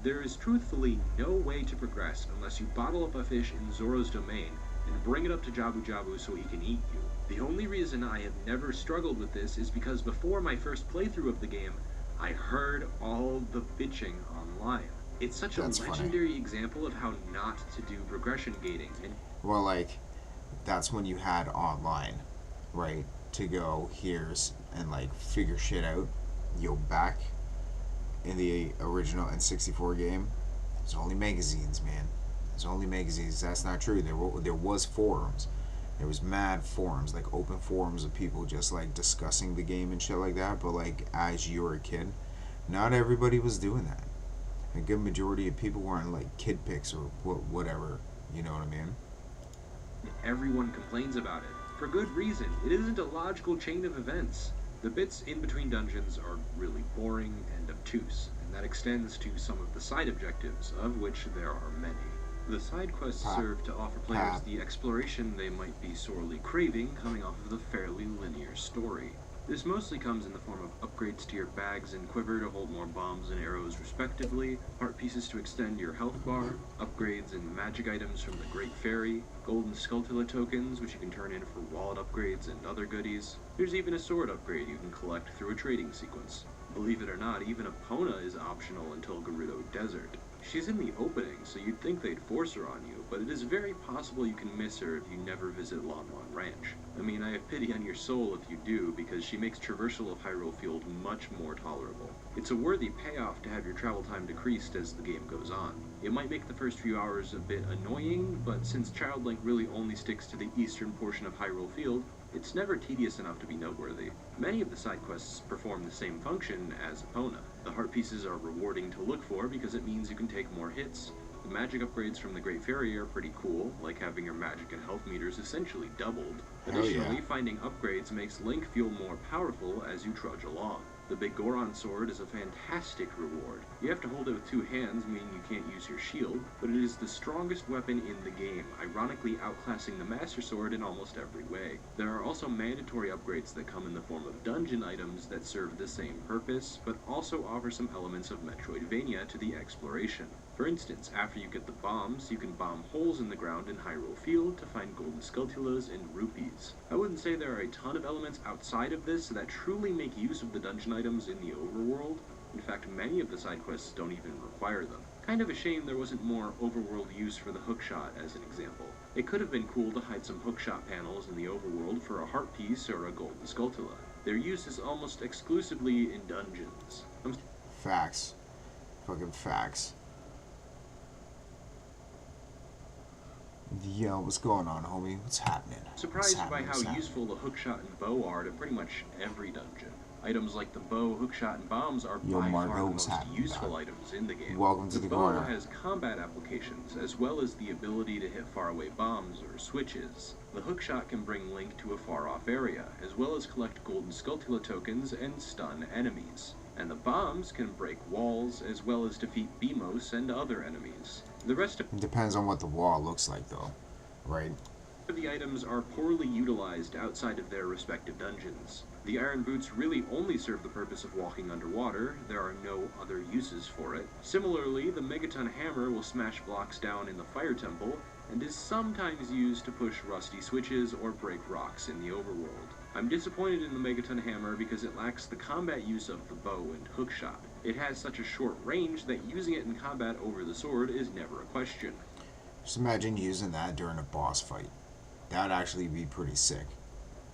There is truthfully no way to progress unless you bottle up a fish in Zoro's domain and bring it up to Jabu Jabu so he can eat you. The only reason I have never struggled with this is because before my first playthrough of the game, I heard all the bitching online. It's such a That's funny. legendary example of how not to do progression gating. And Well, like, that's when you had online, right? To go here's and like figure shit out. Yo, back in the original N64 game, there's only magazines, man. There's only magazines. That's not true. There was forums. There was mad forums, like open forums of people just like discussing the game and shit like that. But like as you were a kid, not everybody was doing that. A good majority of people were on like kid pics or whatever. You know what I mean? everyone complains about it. For good reason. It isn't a logical chain of events. The bits in between dungeons are really boring and obtuse, and that extends to some of the side objectives, of which there are many. The side quests serve to offer players the exploration they might be sorely craving coming off of the fairly linear story. This mostly comes in the form of upgrades to your bags and quiver to hold more bombs and arrows respectively, heart pieces to extend your health bar, upgrades and magic items from the Great Fairy, golden Skulltula tokens which you can turn in for wallet upgrades and other goodies. There's even a sword upgrade you can collect through a trading sequence. Believe it or not, even Epona is optional until Gerudo Desert. She's in the opening, so you'd think they'd force her on you, but it is very possible you can miss her if you never visit Lon Lon Ranch. I mean, I have pity on your soul if you do, because she makes traversal of Hyrule Field much more tolerable. It's a worthy payoff to have your travel time decreased as the game goes on. It might make the first few hours a bit annoying, but since Child Link really only sticks to the eastern portion of Hyrule Field, it's never tedious enough to be noteworthy. Many of the side quests perform the same function as Epona. The heart pieces are rewarding to look for because it means you can take more hits. The magic upgrades from the Great Fairy are pretty cool, like having your magic and health meters essentially doubled. Additionally, finding upgrades makes Link feel more powerful as you trudge along. The Big Goron sword is a fantastic reward. You have to hold it with two hands, meaning you can't use your shield, but it is the strongest weapon in the game, ironically outclassing the Master Sword in almost every way. There are also mandatory upgrades that come in the form of dungeon items that serve the same purpose, but also offer some elements of Metroidvania to the exploration. For instance, after you get the bombs, you can bomb holes in the ground in Hyrule Field to find golden Skulltulas and rupees. I wouldn't say there are a ton of elements outside of this that truly make use of the dungeon items in the overworld. In fact, many of the side quests don't even require them. Kind of a shame there wasn't more overworld use for the hookshot as an example. It could have been cool to hide some hookshot panels in the overworld for a heart piece or a golden Skulltula. Their use is almost exclusively in dungeons. Facts. Fucking facts. Yo, what's going on, homie? What's happening? Surprised by how useful the hookshot and bow are to pretty much every dungeon. Items like the bow, hookshot, and bombs are Yo, by Marco, far the what's most happening, useful dog? items in the game. Welcome to The the bow corner. has combat applications, as well as the ability to hit faraway bombs or switches. The hookshot can bring Link to a far-off area, as well as collect golden Skulltula tokens and stun enemies. And the bombs can break walls, as well as defeat Beamos and other enemies. The rest of It depends on what the wall looks like, though, right? the items are poorly utilized outside of their respective dungeons. The iron boots really only serve the purpose of walking underwater. There are no other uses for it. Similarly, the Megaton hammer will smash blocks down in the Fire Temple and is sometimes used to push rusty switches or break rocks in the overworld. I'm disappointed in the Megaton hammer because it lacks the combat use of the bow and hookshot. It has such a short range that using it in combat over the sword is never a question. Just imagine using that during a boss fight. That would actually be pretty sick.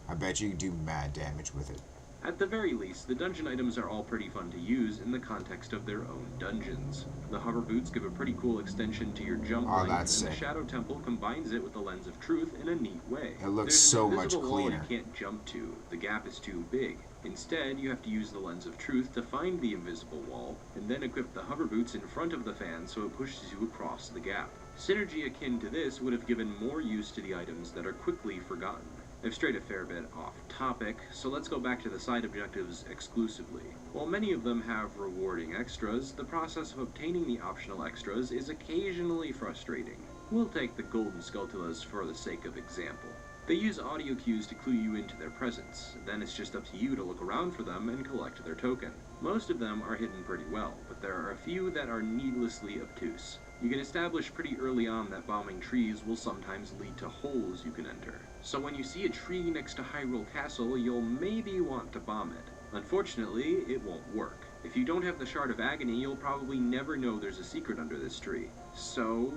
I bet you could do mad damage with it. At the very least, the dungeon items are all pretty fun to use in the context of their own dungeons. The hover boots give a pretty cool extension to your jump length, and that's the sick. Shadow Temple combines it with the Lens of Truth in a neat way. It looks There's so an much invisible wall cleaner. you can't jump to. The gap is too big. Instead, you have to use the Lens of Truth to find the invisible wall, and then equip the hover boots in front of the fan so it pushes you across the gap. Synergy akin to this would have given more use to the items that are quickly forgotten. I've strayed a fair bit off topic, so let's go back to the side objectives exclusively. While many of them have rewarding extras, the process of obtaining the optional extras is occasionally frustrating. We'll take the golden Skulltulas for the sake of example. They use audio cues to clue you into their presence, then it's just up to you to look around for them and collect their token. Most of them are hidden pretty well, but there are a few that are needlessly obtuse. You can establish pretty early on that bombing trees will sometimes lead to holes you can enter. So when you see a tree next to Hyrule Castle, you'll maybe want to bomb it. Unfortunately, it won't work. If you don't have the Shard of Agony, you'll probably never know there's a secret under this tree. So,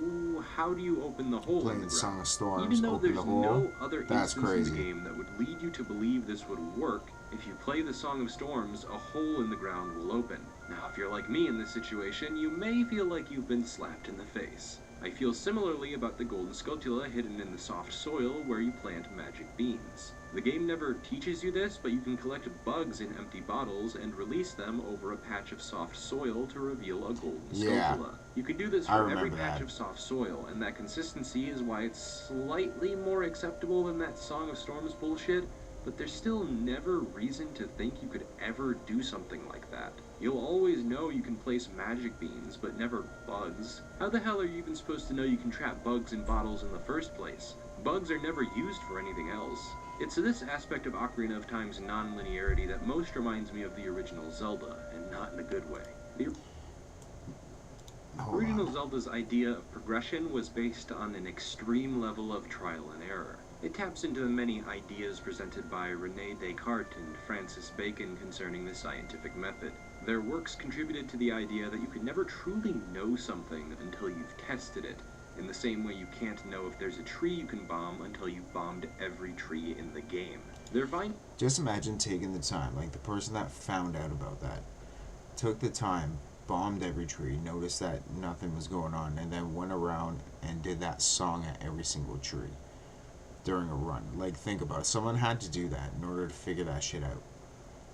how do you open the hole in Playing the Song ground? of Storms, Even though open there's the hole. no other That's instance in the crazy. game that would lead you to believe this would work, if you play the Song of Storms, a hole in the ground will open. Now, if you're like me in this situation, you may feel like you've been slapped in the face. I feel similarly about the golden Skulltula hidden in the soft soil where you plant magic beans. The game never teaches you this, but you can collect bugs in empty bottles and release them over a patch of soft soil to reveal a golden Yeah. Skulltula. You can do this I for every remember patch that. of soft soil, and that consistency is why it's slightly more acceptable than that Song of Storms bullshit, but there's still never reason to think you could ever do something like that. You'll always know you can place magic beans, but never bugs. How the hell are you even supposed to know you can trap bugs in bottles in the first place? Bugs are never used for anything else. It's this aspect of Ocarina of Time's non-linearity that most reminds me of the original Zelda, and not in a good way. The Hold original on. Zelda's idea of progression was based on an extreme level of trial and error. It taps into the many ideas presented by René Descartes and Francis Bacon concerning the scientific method. Their works contributed to the idea that you can never truly know something until you've tested it, in the same way you can't know if there's a tree you can bomb until you've bombed every tree in the game. Just imagine taking the time, like the person that found out about that, took the time, bombed every tree, noticed that nothing was going on, and then went around and did that song at every single tree during a run. Like, think about it. Someone had to do that in order to figure that shit out.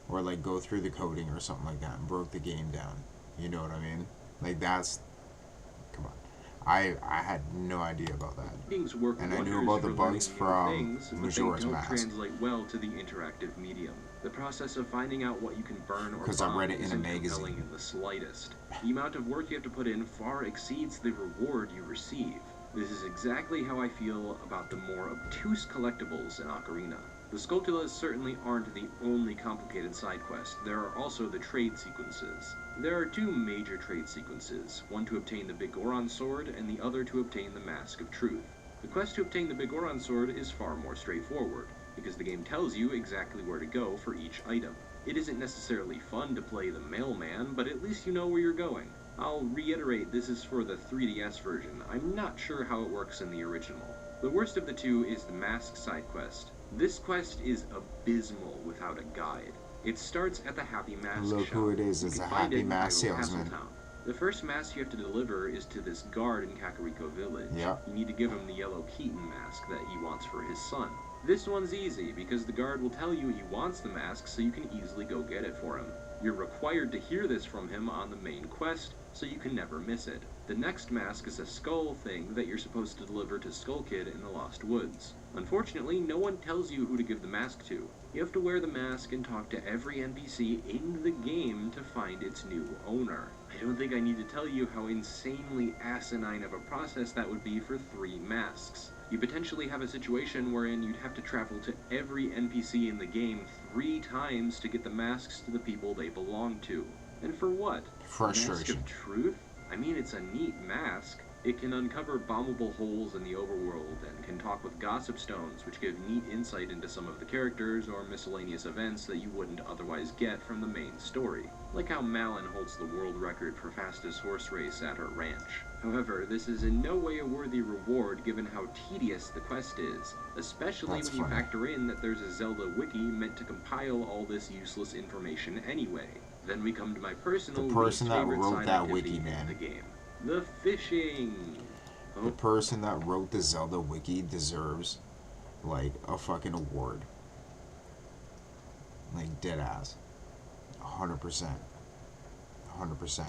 Or, like, go through the coding or something like that and broke the game down. You know what I mean? Like, that's... Come on. I had no idea about that. Things work And I knew wonders about the for bugs learning new from things, but they Majora's don't Mask. translate well to the interactive medium. The process of finding out what you can burn or 'Cause I bomb read it in a isn't magazine. compelling in the slightest. The amount of work you have to put in far exceeds the reward you receive. This is exactly how I feel about the more obtuse collectibles in Ocarina. The Skulltulas certainly aren't the only complicated side quest. There are also the trade sequences. There are two major trade sequences, one to obtain the Big Goron Sword and the other to obtain the Mask of Truth. The quest to obtain the Big Goron Sword is far more straightforward, because the game tells you exactly where to go for each item. It isn't necessarily fun to play the mailman, but at least you know where you're going. I'll reiterate, this is for the 3DS version. I'm not sure how it works in the original. The worst of the two is the Mask side quest. This quest is abysmal without a guide. It starts at the Happy Mask Look shop. who it is. You It's can a find Happy it in Mask Hyrule salesman. Castle Town. The first mask you have to deliver is to this guard in Kakariko Village. Yep. You need to give him the yellow Keaton mask that he wants for his son. This one's easy, because the guard will tell you he wants the mask so you can easily go get it for him. You're required to hear this from him on the main quest, so you can never miss it. The next mask is a skull thing that you're supposed to deliver to Skull Kid in the Lost Woods. Unfortunately, no one tells you who to give the mask to. You have to wear the mask and talk to every NPC in the game to find its new owner. I don't think I need to tell you how insanely asinine of a process that would be for 3 masks. You potentially have a situation wherein you'd have to travel to every NPC in the game 3 times to get the masks to the people they belong to. And for what? Frustration. Mask of Truth? I mean, it's a neat mask. It can uncover bombable holes in the overworld and can talk with gossip stones, which give neat insight into some of the characters or miscellaneous events that you wouldn't otherwise get from the main story. Like how Malin holds the world record for fastest horse race at her ranch. However, this is in no way a worthy reward given how tedious the quest is, especially when you factor in that there's a Zelda wiki meant to compile all this useless information anyway. Then we come to my personal least favorite side activity in the game. The fishing! The person that wrote the Zelda wiki deserves, like, a fucking award. Like, dead ass. 100%. 100%.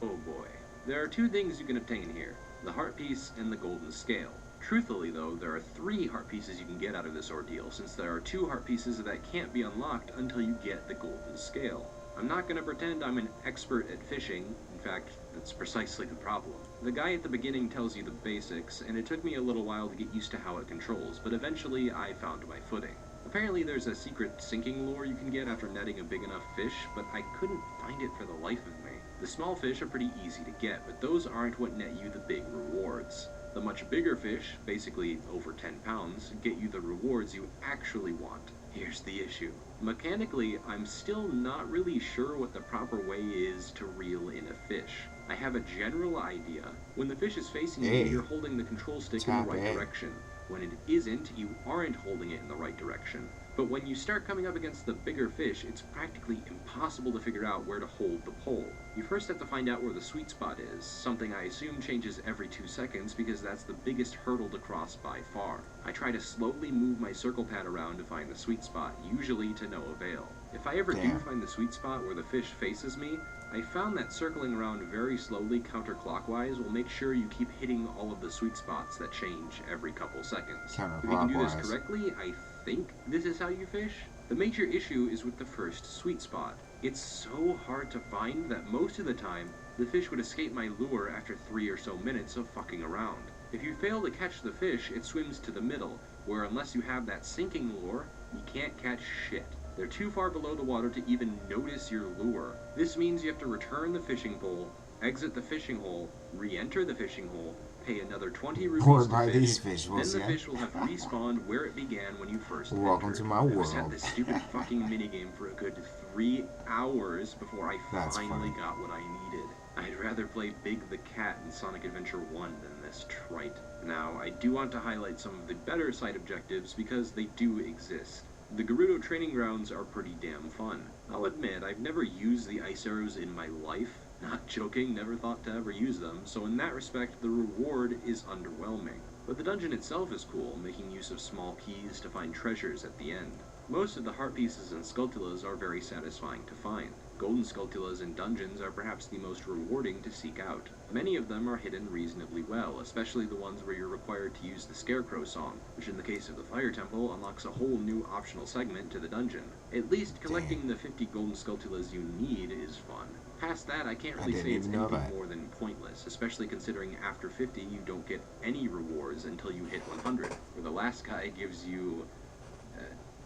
Oh boy. There are 2 things you can obtain here. The heart piece and the golden scale. Truthfully though, there are 3 heart pieces you can get out of this ordeal, since there are 2 heart pieces that can't be unlocked until you get the golden scale. I'm not going to pretend I'm an expert at fishing. In fact, that's precisely the problem. The guy at the beginning tells you the basics, and it took me a little while to get used to how it controls, but eventually I found my footing. Apparently there's a secret sinking lure you can get after netting a big enough fish, but I couldn't find it for the life of me. The small fish are pretty easy to get, but those aren't what net you the big rewards. The much bigger fish, basically over 10 pounds, get you the rewards you actually want. Here's the issue. Mechanically, I'm still not really sure what the proper way is to reel in a fish. I have a general idea. When the fish is facing you, you're holding the control stick in the right direction. When it isn't, you aren't holding it in the right direction. But when you start coming up against the bigger fish, it's practically impossible to figure out where to hold the pole. You first have to find out where the sweet spot is, something I assume changes every 2 seconds because that's the biggest hurdle to cross by far. I try to slowly move my circle pad around to find the sweet spot, usually to no avail. If I ever do find the sweet spot where the fish faces me, I found that circling around very slowly counterclockwise will make sure you keep hitting all of the sweet spots that change every couple seconds. If you can do this correctly, I think this is how you fish. The major issue is with the first sweet spot. It's so hard to find that most of the time, the fish would escape my lure after 3 or so minutes of fucking around. If you fail to catch the fish, it swims to the middle, where unless you have that sinking lure, you can't catch shit. They're too far below the water to even notice your lure. This means you have to return the fishing pole, exit the fishing hole, re-enter the fishing hole, pay another 20 rupees to fish, then the fish will have respawned where it began when you first entered. Welcome to my world. I was at this stupid fucking minigame for a good 3 hours before I finally got what I needed. I'd rather play Big the Cat in Sonic Adventure 1 than this trite. Now, I do want to highlight some of the better side objectives because they do exist. The Gerudo training grounds are pretty damn fun. I'll admit, I've never used the ice arrows in my life. Not joking, never thought to ever use them, so in that respect, the reward is underwhelming. But the dungeon itself is cool, making use of small keys to find treasures at the end. Most of the heart pieces and sculptulas are very satisfying to find. Golden sculptulas in dungeons are perhaps the most rewarding to seek out. Many of them are hidden reasonably well, especially the ones where you're required to use the Scarecrow song, which in the case of the Fire Temple unlocks a whole new optional segment to the dungeon. At least collecting the 50 golden sculptulas you need is fun. Past that, I can't really say it's anything more than pointless, especially considering after 50 you don't get any rewards until you hit 100, where the last guy gives you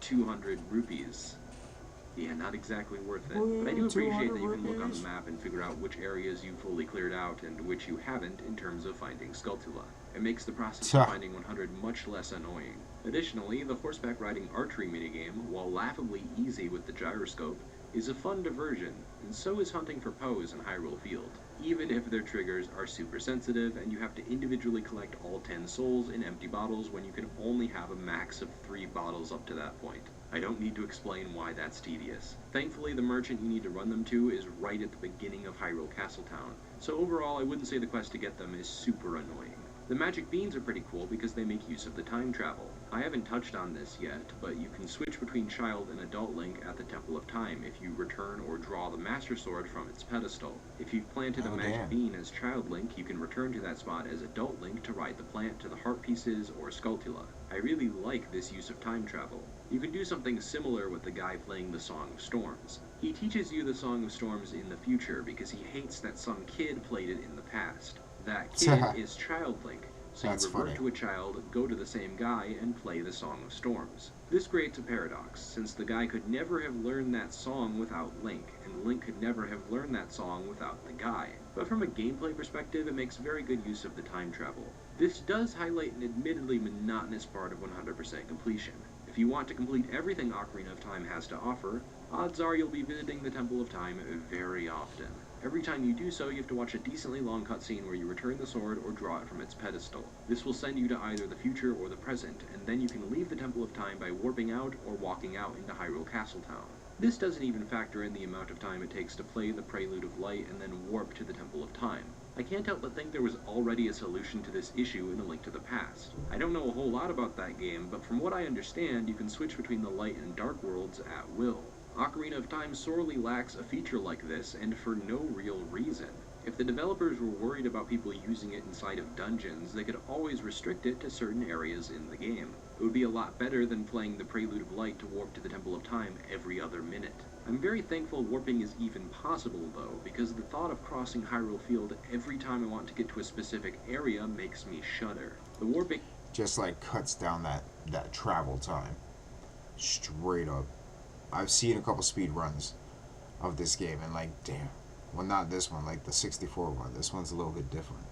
200 rupees. Yeah, not exactly worth it. But I do appreciate that you can look on the map and figure out which areas you fully cleared out and which you haven't in terms of finding Skulltula. It makes the process of finding 100 much less annoying. Additionally, the horseback riding archery minigame, while laughably easy with the gyroscope, is a fun diversion, and so is hunting for Poes in Hyrule Field, even if their triggers are super sensitive and you have to individually collect all 10 souls in empty bottles when you can only have a max of 3 bottles up to that point. I don't need to explain why that's tedious. Thankfully, the merchant you need to run them to is right at the beginning of Hyrule Castletown, so overall I wouldn't say the quest to get them is super annoying. The magic beans are pretty cool because they make use of the time travel. I haven't touched on this yet, but you can switch between child and adult Link at the Temple of Time if you return or draw the Master Sword from its pedestal. If you've planted a magic bean as child Link, you can return to that spot as adult Link to ride the plant to the Heart Pieces or Skulltula. I really like this use of time travel. You can do something similar with the guy playing the Song of Storms. He teaches you the Song of Storms in the future because he hates that some kid played it in the past. That kid is Child Link, so you revert to a child, go to the same guy, and play the Song of Storms. This creates a paradox, since the guy could never have learned that song without Link, and Link could never have learned that song without the guy. But from a gameplay perspective, it makes very good use of the time travel. This does highlight an admittedly monotonous part of 100% completion. If you want to complete everything Ocarina of Time has to offer, odds are you'll be visiting the Temple of Time very often. Every time you do so, you have to watch a decently long cutscene where you return the sword or draw it from its pedestal. This will send you to either the future or the present, and then you can leave the Temple of Time by warping out or walking out into Hyrule Castletown. This doesn't even factor in the amount of time it takes to play the Prelude of Light and then warp to the Temple of Time. I can't help but think there was already a solution to this issue in A Link to the Past. I don't know a whole lot about that game, but from what I understand, you can switch between the light and dark worlds at will. Ocarina of Time sorely lacks a feature like this, and for no real reason. If the developers were worried about people using it inside of dungeons, they could always restrict it to certain areas in the game. It would be a lot better than playing the Prelude of Light to warp to the Temple of Time every other minute. I'm very thankful warping is even possible, though, because the thought of crossing Hyrule Field every time I want to get to a specific area makes me shudder. The warping just like cuts down that travel time. Straight up. I've seen a couple speed runs of this game and like, damn. Well, not this one, like the 64 one. This one's a little bit different.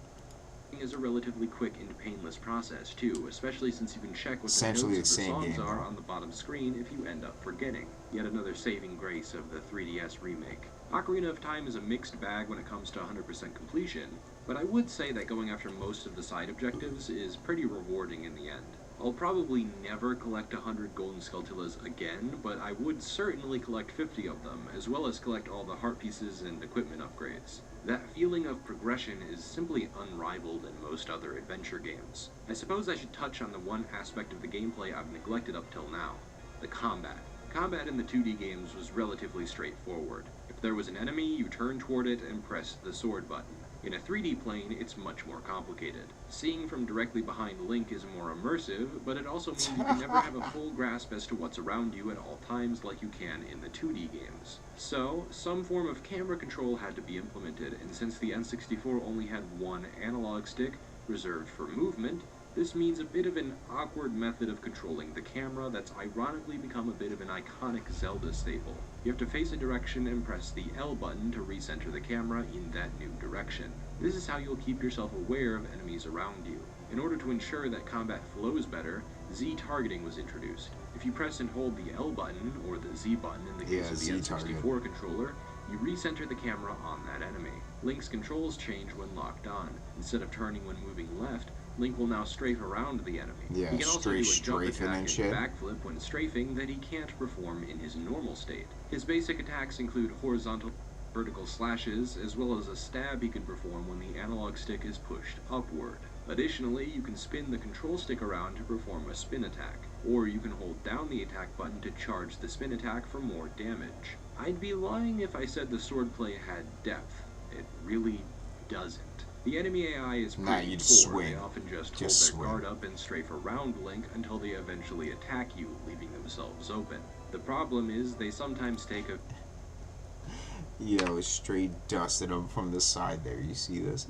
Is a relatively quick and painless process too, especially since you can check what the notes of the songs are on the bottom screen if you end up forgetting. Yet another saving grace of the 3DS remake. Ocarina of Time is a mixed bag when it comes to 100% completion, but I would say that going after most of the side objectives is pretty rewarding in the end. I'll probably never collect 100 golden Skulltulas again, but I would certainly collect 50 of them, as well as collect all the heart pieces and equipment upgrades. That feeling of progression is simply unrivaled in most other adventure games. I suppose I should touch on the one aspect of the gameplay I've neglected up till now, the combat. Combat in the 2D games was relatively straightforward. If there was an enemy, you turn toward it and press the sword button. In a 3D plane, it's much more complicated. Seeing from directly behind Link is more immersive, but it also means you can never have a full grasp as to what's around you at all times like you can in the 2D games. So, some form of camera control had to be implemented, and since the N64 only had one analog stick, reserved for movement, this means a bit of an awkward method of controlling the camera that's ironically become a bit of an iconic Zelda staple. You have to face a direction and press the L button to recenter the camera in that new direction. This is how you'll keep yourself aware of enemies around you. In order to ensure that combat flows better, Z targeting was introduced. If you press and hold the L button, or the Z button in the case of the N64 controller, you recenter the camera on that enemy. Link's controls change when locked on. Instead of turning when moving left, Link will now strafe around the enemy. Yeah, he can also do a jump attack and backflip when strafing that he can't perform in his normal state. His basic attacks include horizontal vertical slashes, as well as a stab he can perform when the analog stick is pushed upward. Additionally, you can spin the control stick around to perform a spin attack, or you can hold down the attack button to charge the spin attack for more damage. I'd be lying if I said the swordplay had depth. It really doesn't. The enemy AI is pretty poor. They often just hold their guard up and strafe around Link until they eventually attack you, leaving themselves open. The problem is they sometimes take a... Yo, straight dusted him from the side there, you see this?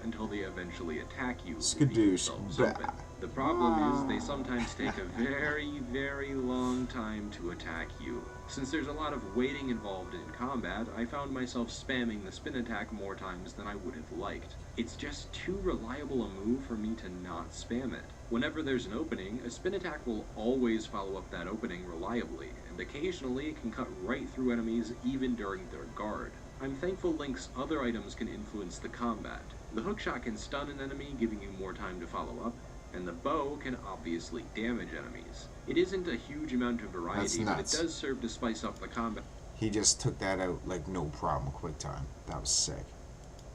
until they eventually attack you, leaving themselves open. The problem is they sometimes take a very, very long time to attack you. Since there's a lot of waiting involved in combat, I found myself spamming the spin attack more times than I would have liked. It's just too reliable a move for me to not spam it. Whenever there's an opening, a spin attack will always follow up that opening reliably, and occasionally it can cut right through enemies even during their guard. I'm thankful Link's other items can influence the combat. The hookshot can stun an enemy, giving you more time to follow up, and the bow can obviously damage enemies. It isn't a huge amount of variety, but it does serve to spice up the combat. He just took that out like no problem, quick time. That was sick.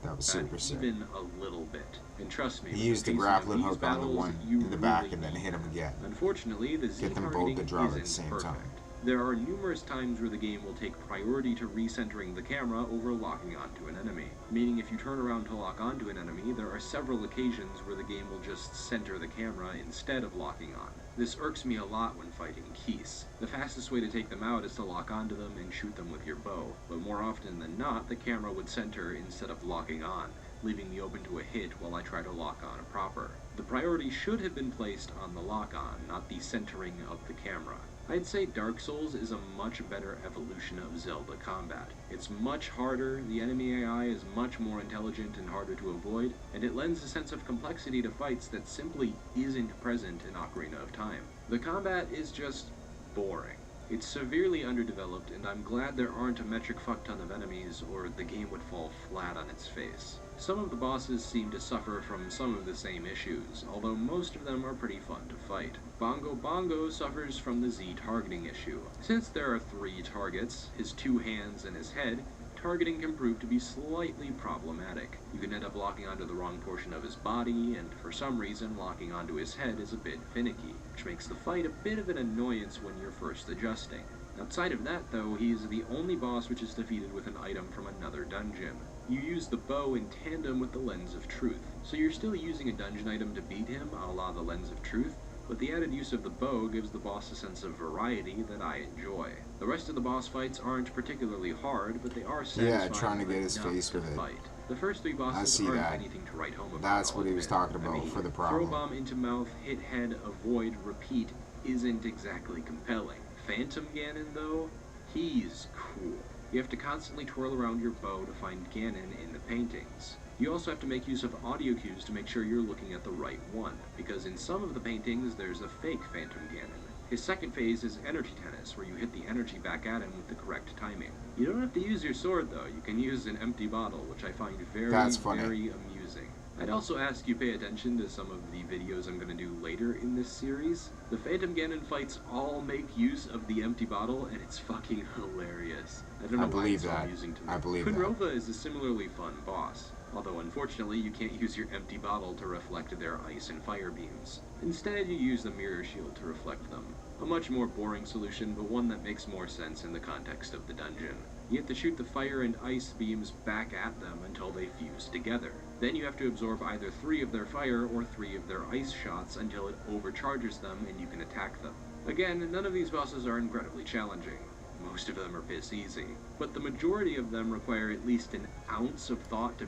That was super sick. Even a little bit. And trust me, He used the grappling hook on the one in the back and then hit him again. Unfortunately, the Z Get them both targeting to drop at the isn't same perfect. time. There are numerous times where the game will take priority to recentering the camera over locking onto an enemy. Meaning if you turn around to lock onto an enemy, there are several occasions where the game will just center the camera instead of locking on. This irks me a lot when fighting KingK's. The fastest way to take them out is to lock onto them and shoot them with your bow, but more often than not, the camera would center instead of locking on, leaving me open to a hit while I try to lock on proper. The priority should have been placed on the lock on, not the centering of the camera. I'd say Dark Souls is a much better evolution of Zelda combat. It's much harder, the enemy AI is much more intelligent and harder to avoid, and it lends a sense of complexity to fights that simply isn't present in Ocarina of Time. The combat is just boring. It's severely underdeveloped, and I'm glad there aren't a metric fuckton of enemies, or the game would fall flat on its face. Some of the bosses seem to suffer from some of the same issues, although most of them are pretty fun to fight. Bongo Bongo suffers from the Z targeting issue. Since there are 3 targets, his 2 hands and his head, targeting can prove to be slightly problematic. You can end up locking onto the wrong portion of his body, and for some reason locking onto his head is a bit finicky, which makes the fight a bit of an annoyance when you're first adjusting. Outside of that though, he is the only boss which is defeated with an item from another dungeon. You use the bow in tandem with the Lens of Truth, so you're still using a dungeon item to beat him a la the Lens of Truth, but the added use of the bow gives the boss a sense of variety that I enjoy. The rest of the boss fights aren't particularly hard, but they are satisfying. Yeah, trying to get his face with it. Fight. The first 3 bosses aren't anything to write home about. That's what he was talking about for the problem. Throw bomb into mouth, hit head, avoid, repeat isn't exactly compelling. Phantom Ganon, though, he's cool. You have to constantly twirl around your bow to find Ganon in the paintings. You also have to make use of audio cues to make sure you're looking at the right one, because in some of the paintings there's a fake Phantom Ganon. His second phase is Energy Tennis, where you hit the energy back at him with the correct timing. You don't have to use your sword though, you can use an empty bottle, which I find very amusing. I'd also ask you pay attention to some of the videos I'm going to do later in this series. The Phantom Ganon fights all make use of the empty bottle, and it's fucking hilarious. I don't know why it's so amusing to me. I believe Kunrova is a similarly fun boss, although unfortunately you can't use your empty bottle to reflect their ice and fire beams. Instead you use the mirror shield to reflect them. A much more boring solution, but one that makes more sense in the context of the dungeon. You have to shoot the fire and ice beams back at them until they fuse together. Then you have to absorb either 3 of their fire or 3 of their ice shots until it overcharges them and you can attack them. Again, none of these bosses are incredibly challenging. Most of them are piss easy, but the majority of them require at least an ounce of thought to...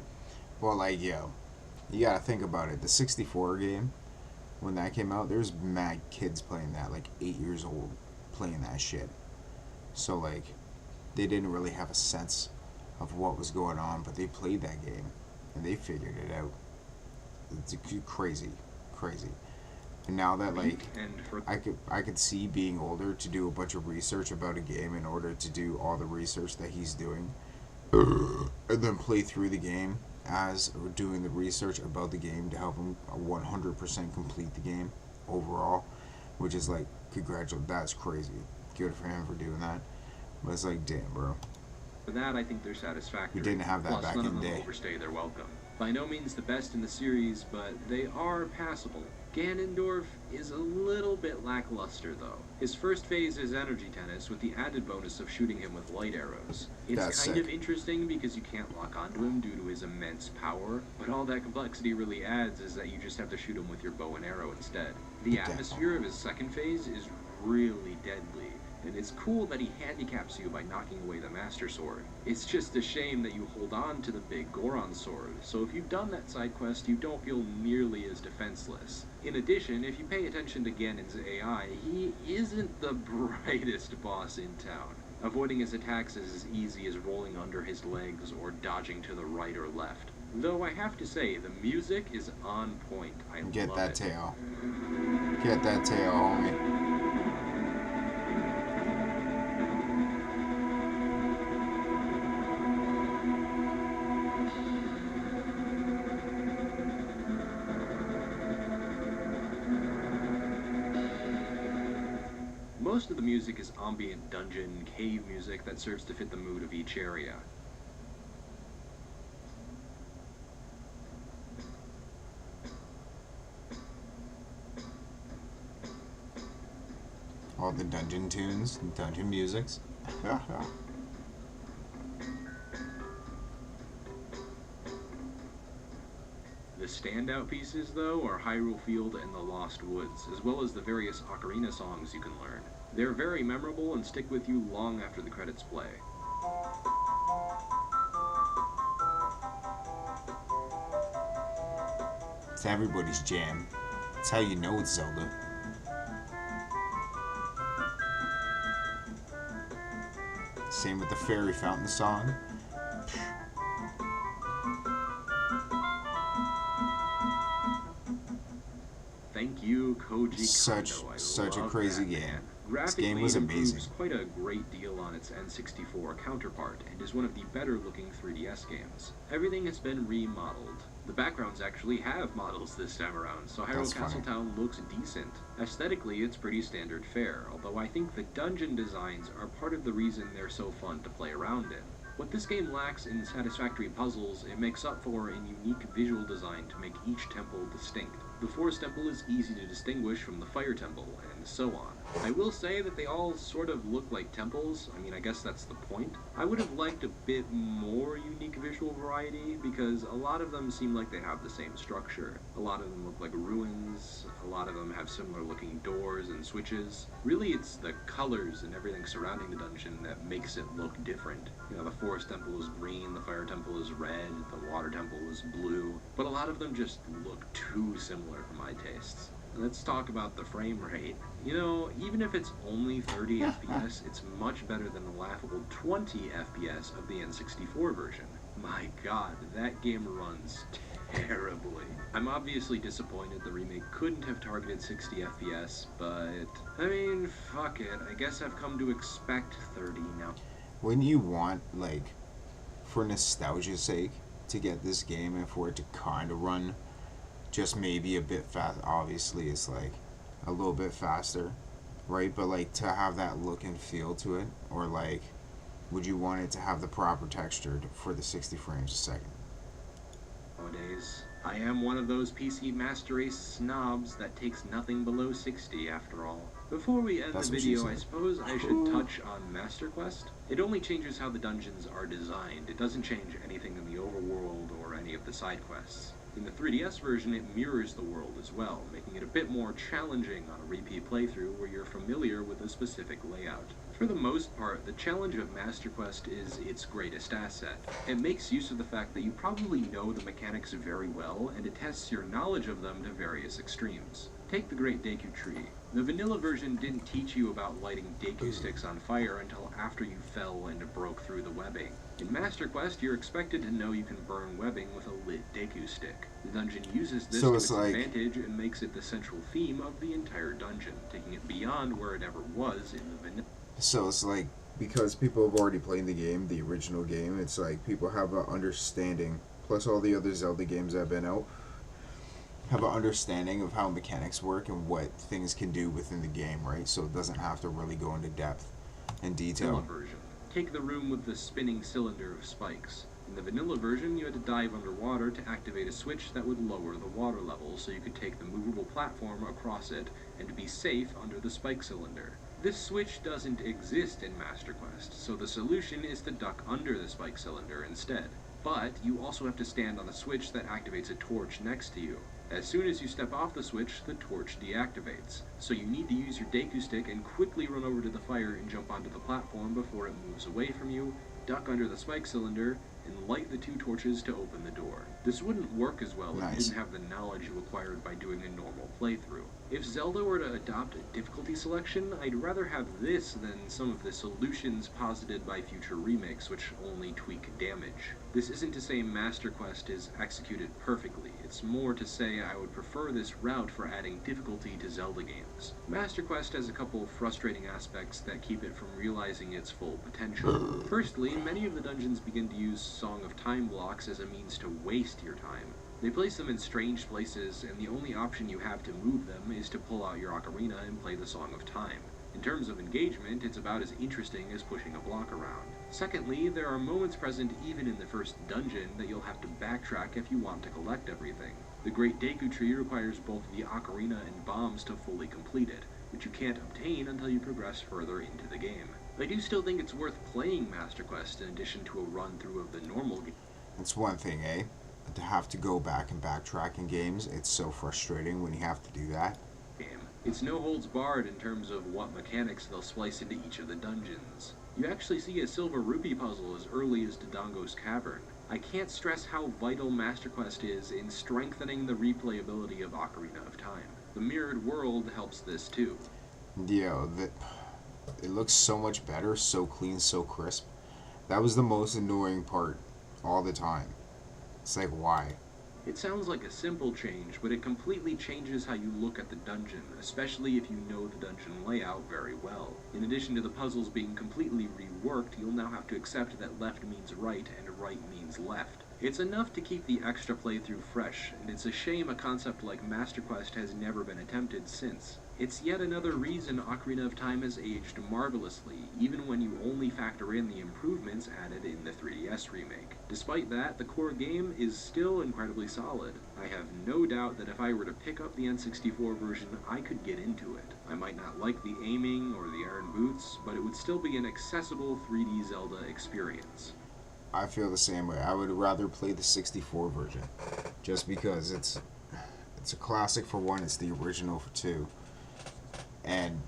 Well, like, yo, you gotta think about it. The 64 game, when that came out, there's mad kids playing that, like 8 years old, playing that shit. So, like, they didn't really have a sense of what was going on, but they played that game, and they figured it out. It's crazy. And now that, like, I could see being older to do a bunch of research about a game in order to do all the research that he's doing, and then play through the game as doing the research about the game to help him 100% complete the game overall, which is like, that's crazy. Good for him for doing that. But it's like, damn, bro. For that, I think they're satisfactory. We didn't have that back in the day. Plus, none of them overstay their welcome. By no means the best in the series, but they are passable. Ganondorf is a little bit lackluster, though. His first phase is Energy Tennis, with the added bonus of shooting him with light arrows. It's kind of interesting because you can't lock onto him due to his immense power, but all that complexity really adds is that you just have to shoot him with your bow and arrow instead. The atmosphere of his second phase is really deadly, and it's cool that he handicaps you by knocking away the Master Sword. It's just a shame that you hold on to the big Goron sword, so if you've done that side quest, you don't feel nearly as defenseless. In addition, if you pay attention to Ganon's AI, he isn't the brightest boss in town. Avoiding his attacks is as easy as rolling under his legs or dodging to the right or left. Though I have to say, the music is on point. I love it. Get that tail. Get that tail, homie. Most of the music is ambient dungeon, cave music that serves to fit the mood of each area. all the dungeon tunes and dungeon musics. The standout pieces, though, are Hyrule Field and the Lost Woods, as well as the various Ocarina songs you can learn. They're very memorable and stick with you long after the credits play. It's everybody's jam. It's how you know it's Zelda. Same with the Fairy Fountain song. Thank you, Koji Kondo. Such a crazy game. This Graphically, game was it amazing. improves quite a great deal on its N64 counterpart, and is one of the better-looking 3DS games. Everything has been remodeled. The backgrounds actually have models this time around, so Hyrule Castletown looks decent. Aesthetically, it's pretty standard fare, although I think the dungeon designs are part of the reason they're so fun to play around in. What this game lacks in satisfactory puzzles, it makes up for in unique visual design to make each temple distinct. The Forest Temple is easy to distinguish from the Fire Temple, and so on. I will say that they all sort of look like temples. I mean, I guess that's the point. I would have liked a bit more unique visual variety, because a lot of them seem like they have the same structure. A lot of them look like ruins, a lot of them have similar looking doors and switches. Really, it's the colors and everything surrounding the dungeon that makes it look different. You know, the Forest Temple is green, the Fire Temple is red, the Water Temple is blue, but a lot of them just look too similar for my tastes. Let's talk about the frame rate. You know, even if it's only 30 FPS, it's much better than the laughable 20 FPS of the N64 version. My god, that game runs terribly. I'm obviously disappointed the remake couldn't have targeted 60 FPS, but I mean, fuck it. I guess I've come to expect 30 now. Wouldn't you want, like, for nostalgia's sake, to get this game and for it to kind of run just maybe a bit fast? Obviously, it's like a little bit faster, right? But like to have that look and feel to it, or like, would you want it to have the proper texture for the 60 frames a second? Nowadays, I am one of those PC Master Race snobs that takes nothing below 60 after all. Before we end the video, I suppose I should touch on Master Quest. It only changes how the dungeons are designed. It doesn't change anything in the overworld or any of the side quests. In the 3DS version, it mirrors the world as well, making it a bit more challenging on a repeat playthrough where you're familiar with a specific layout. For the most part, the challenge of Master Quest is its greatest asset. It makes use of the fact that you probably know the mechanics very well, and it tests your knowledge of them to various extremes. Take the Great Deku Tree. The vanilla version didn't teach you about lighting Deku sticks on fire until after you fell and broke through the webbing. In Master Quest, you're expected to know you can burn webbing with a lit Deku stick. The dungeon uses this to its advantage and makes it the central theme of the entire dungeon, taking it beyond where it ever was in the vanilla. So it's like, because people have already played the game, the original game, it's like people have an understanding, plus all the other Zelda games that have been out, have an understanding of how mechanics work and what things can do within the game, right? So it doesn't have to really go into depth and detail. Version. Take the room with the spinning cylinder of spikes. In the vanilla version, you had to dive underwater to activate a switch that would lower the water level so you could take the movable platform across it and be safe under the spike cylinder. This switch doesn't exist in Master Quest, so the solution is to duck under the spike cylinder instead. But you also have to stand on a switch that activates a torch next to you. As soon as you step off the switch, the torch deactivates. So you need to use your Deku stick and quickly run over to the fire and jump onto the platform before it moves away from you, duck under the spike cylinder, and light the two torches to open the door. This wouldn't work as well if you didn't have the knowledge you acquired by doing a normal playthrough. If Zelda were to adopt a difficulty selection, I'd rather have this than some of the solutions posited by future remakes which only tweak damage. This isn't to say Master Quest is executed perfectly, it's more to say I would prefer this route for adding difficulty to Zelda games. Master Quest has a couple of frustrating aspects that keep it from realizing its full potential. Firstly, many of the dungeons begin to use Song of Time blocks as a means to waste your time. They place them in strange places, and the only option you have to move them is to pull out your ocarina and play the Song of Time. In terms of engagement, it's about as interesting as pushing a block around. Secondly, there are moments present even in the first dungeon that you'll have to backtrack if you want to collect everything. The Great Deku Tree requires both the ocarina and bombs to fully complete it. which you can't obtain until you progress further into the game. I do still think it's worth playing Master Quest in addition to a run-through of the normal game. It's one thing, eh? To have to go back and backtrack in games, it's so frustrating when you have to do that. It's no holds barred in terms of what mechanics they'll splice into each of the dungeons. You actually see a silver rupee puzzle as early as Dodongo's Cavern. I can't stress how vital Master Quest is in strengthening the replayability of Ocarina of Time. The mirrored world helps this too. Yo, it looks so much better, so clean, so crisp. That was the most annoying part all the time. It's like, why? It sounds like a simple change, but it completely changes how you look at the dungeon, especially if you know the dungeon layout very well. In addition to the puzzles being completely reworked, you'll now have to accept that left means right and right means left. It's enough to keep the extra playthrough fresh, and it's a shame a concept like Master Quest has never been attempted since. It's yet another reason Ocarina of Time has aged marvelously, even when you only factor in the improvements added in the 3DS remake. Despite that, the core game is still incredibly solid. I have no doubt that if I were to pick up the N64 version, I could get into it. I might not like the aiming or the iron boots, but it would still be an accessible 3D Zelda experience. I feel the same way. I would rather play the 64 version, just because it's a classic for one, it's the original for two, and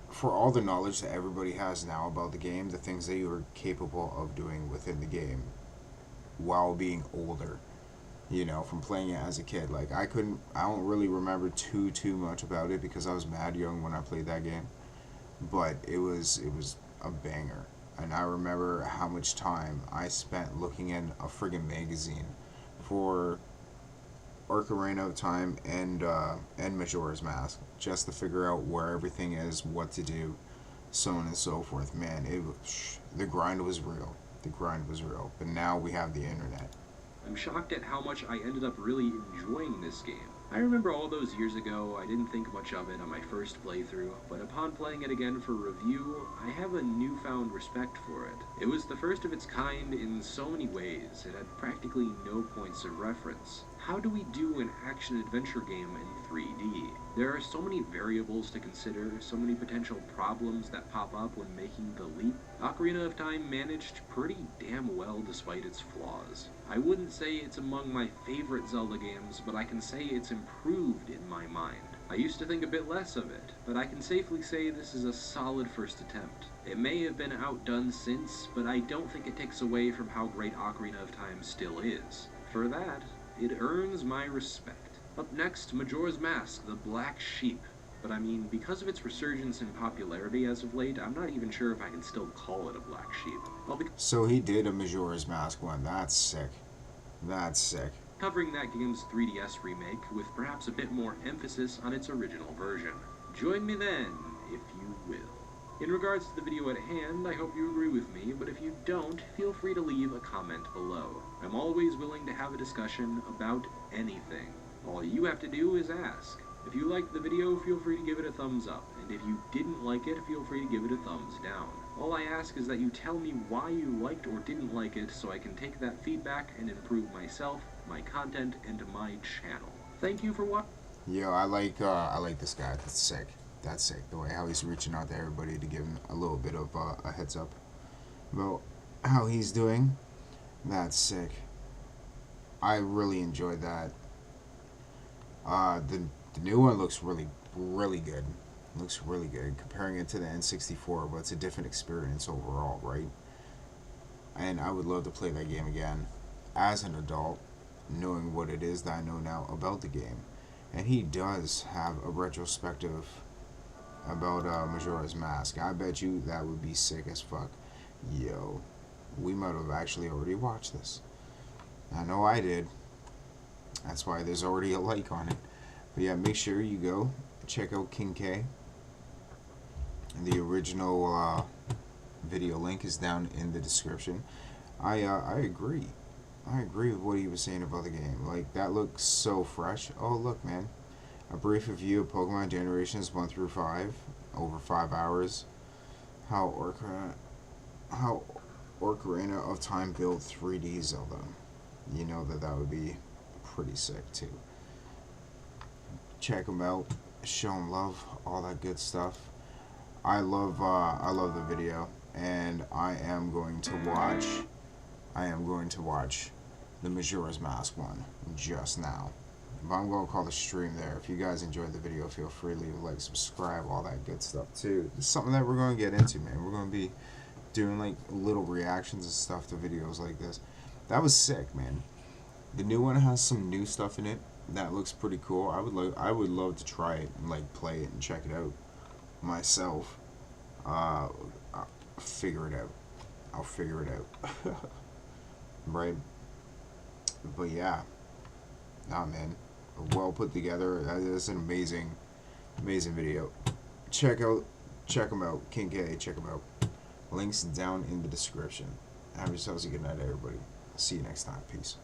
for all the knowledge that everybody has now about the game, the things that you are capable of doing within the game while being older, from playing it as a kid. Like, I don't really remember too much about it because I was mad young when I played that game, but it was a banger. And I remember how much time I spent looking in a friggin' magazine for Ocarina of Time and Majora's Mask, just to figure out where everything is, what to do, so on and so forth. Man, the grind was real. The grind was real. But now we have the internet. I'm shocked at how much I ended up really enjoying this game. I remember all those years ago, I didn't think much of it on my first playthrough, but upon playing it again for review, I have a newfound respect for it. It was the first of its kind in so many ways. It had practically no points of reference. How do we do an action-adventure game in 3D? There are so many variables to consider, so many potential problems that pop up when making the leap. Ocarina of Time managed pretty damn well despite its flaws. I wouldn't say it's among my favorite Zelda games, but I can say it's improved in my mind. I used to think a bit less of it, but I can safely say this is a solid first attempt. It may have been outdone since, but I don't think it takes away from how great Ocarina of Time still is. For that, it earns my respect. Up next, Majora's Mask, the Black Sheep. But I mean, because of its resurgence in popularity as of late, I'm not even sure if I can still call it a black sheep. So he did a Majora's Mask one. That's sick. That's sick. Covering that game's 3DS remake with perhaps a bit more emphasis on its original version. Join me then, if you will. In regards to the video at hand, I hope you agree with me, but if you don't, feel free to leave a comment below. I'm always willing to have a discussion about anything. All you have to do is ask. If you liked the video, feel free to give it a thumbs up, and if you didn't like it, feel free to give it a thumbs down. All I ask is that you tell me why you liked or didn't like it so I can take that feedback and improve myself, my content, and my channel. Thank you for watching. Yo, I like this guy. That's sick. That's sick. The way how he's reaching out to everybody to give him a little bit of a heads up about how he's doing. That's sick. I really enjoyed that. The new one looks really good. Looks really good. Comparing it to the N64, but it's a different experience overall, right? And I would love to play that game again as an adult, knowing what it is that I know now about the game. And he does have a retrospective about Majora's Mask. I bet you that would be sick as fuck. Yo, we might have actually already watched this. I know I did. That's why there's already a like on it. But yeah, make sure you go check out KingK. The original video link is down in the description. I agree. I agree with what he was saying about the game. Like, that looks so fresh. Oh, look, man. A brief review of Pokemon Generations 1 through 5. Over 5 hours. How Ocarina of Time built 3D Zelda. You know that would be pretty sick, too. Check them out. show him love, all that good stuff. I love the video, and I am going to watch. I am going to watch the Majora's Mask one just now. But I'm going to call the stream there. If you guys enjoyed the video, feel free to leave a like, subscribe, all that good stuff too. It's something that we're going to get into, man. We're going to be doing like little reactions and stuff to videos like this. That was sick, man. The new one has some new stuff in it that looks pretty cool. I would love to try it and like play it and check it out myself. I'll figure it out. I'll figure it out. Right? But yeah. Nah, man. Well put together. That's an amazing video. Check them out. KingK's, check them out. Links down in the description. Have yourselves a good night, everybody. See you next time. Peace.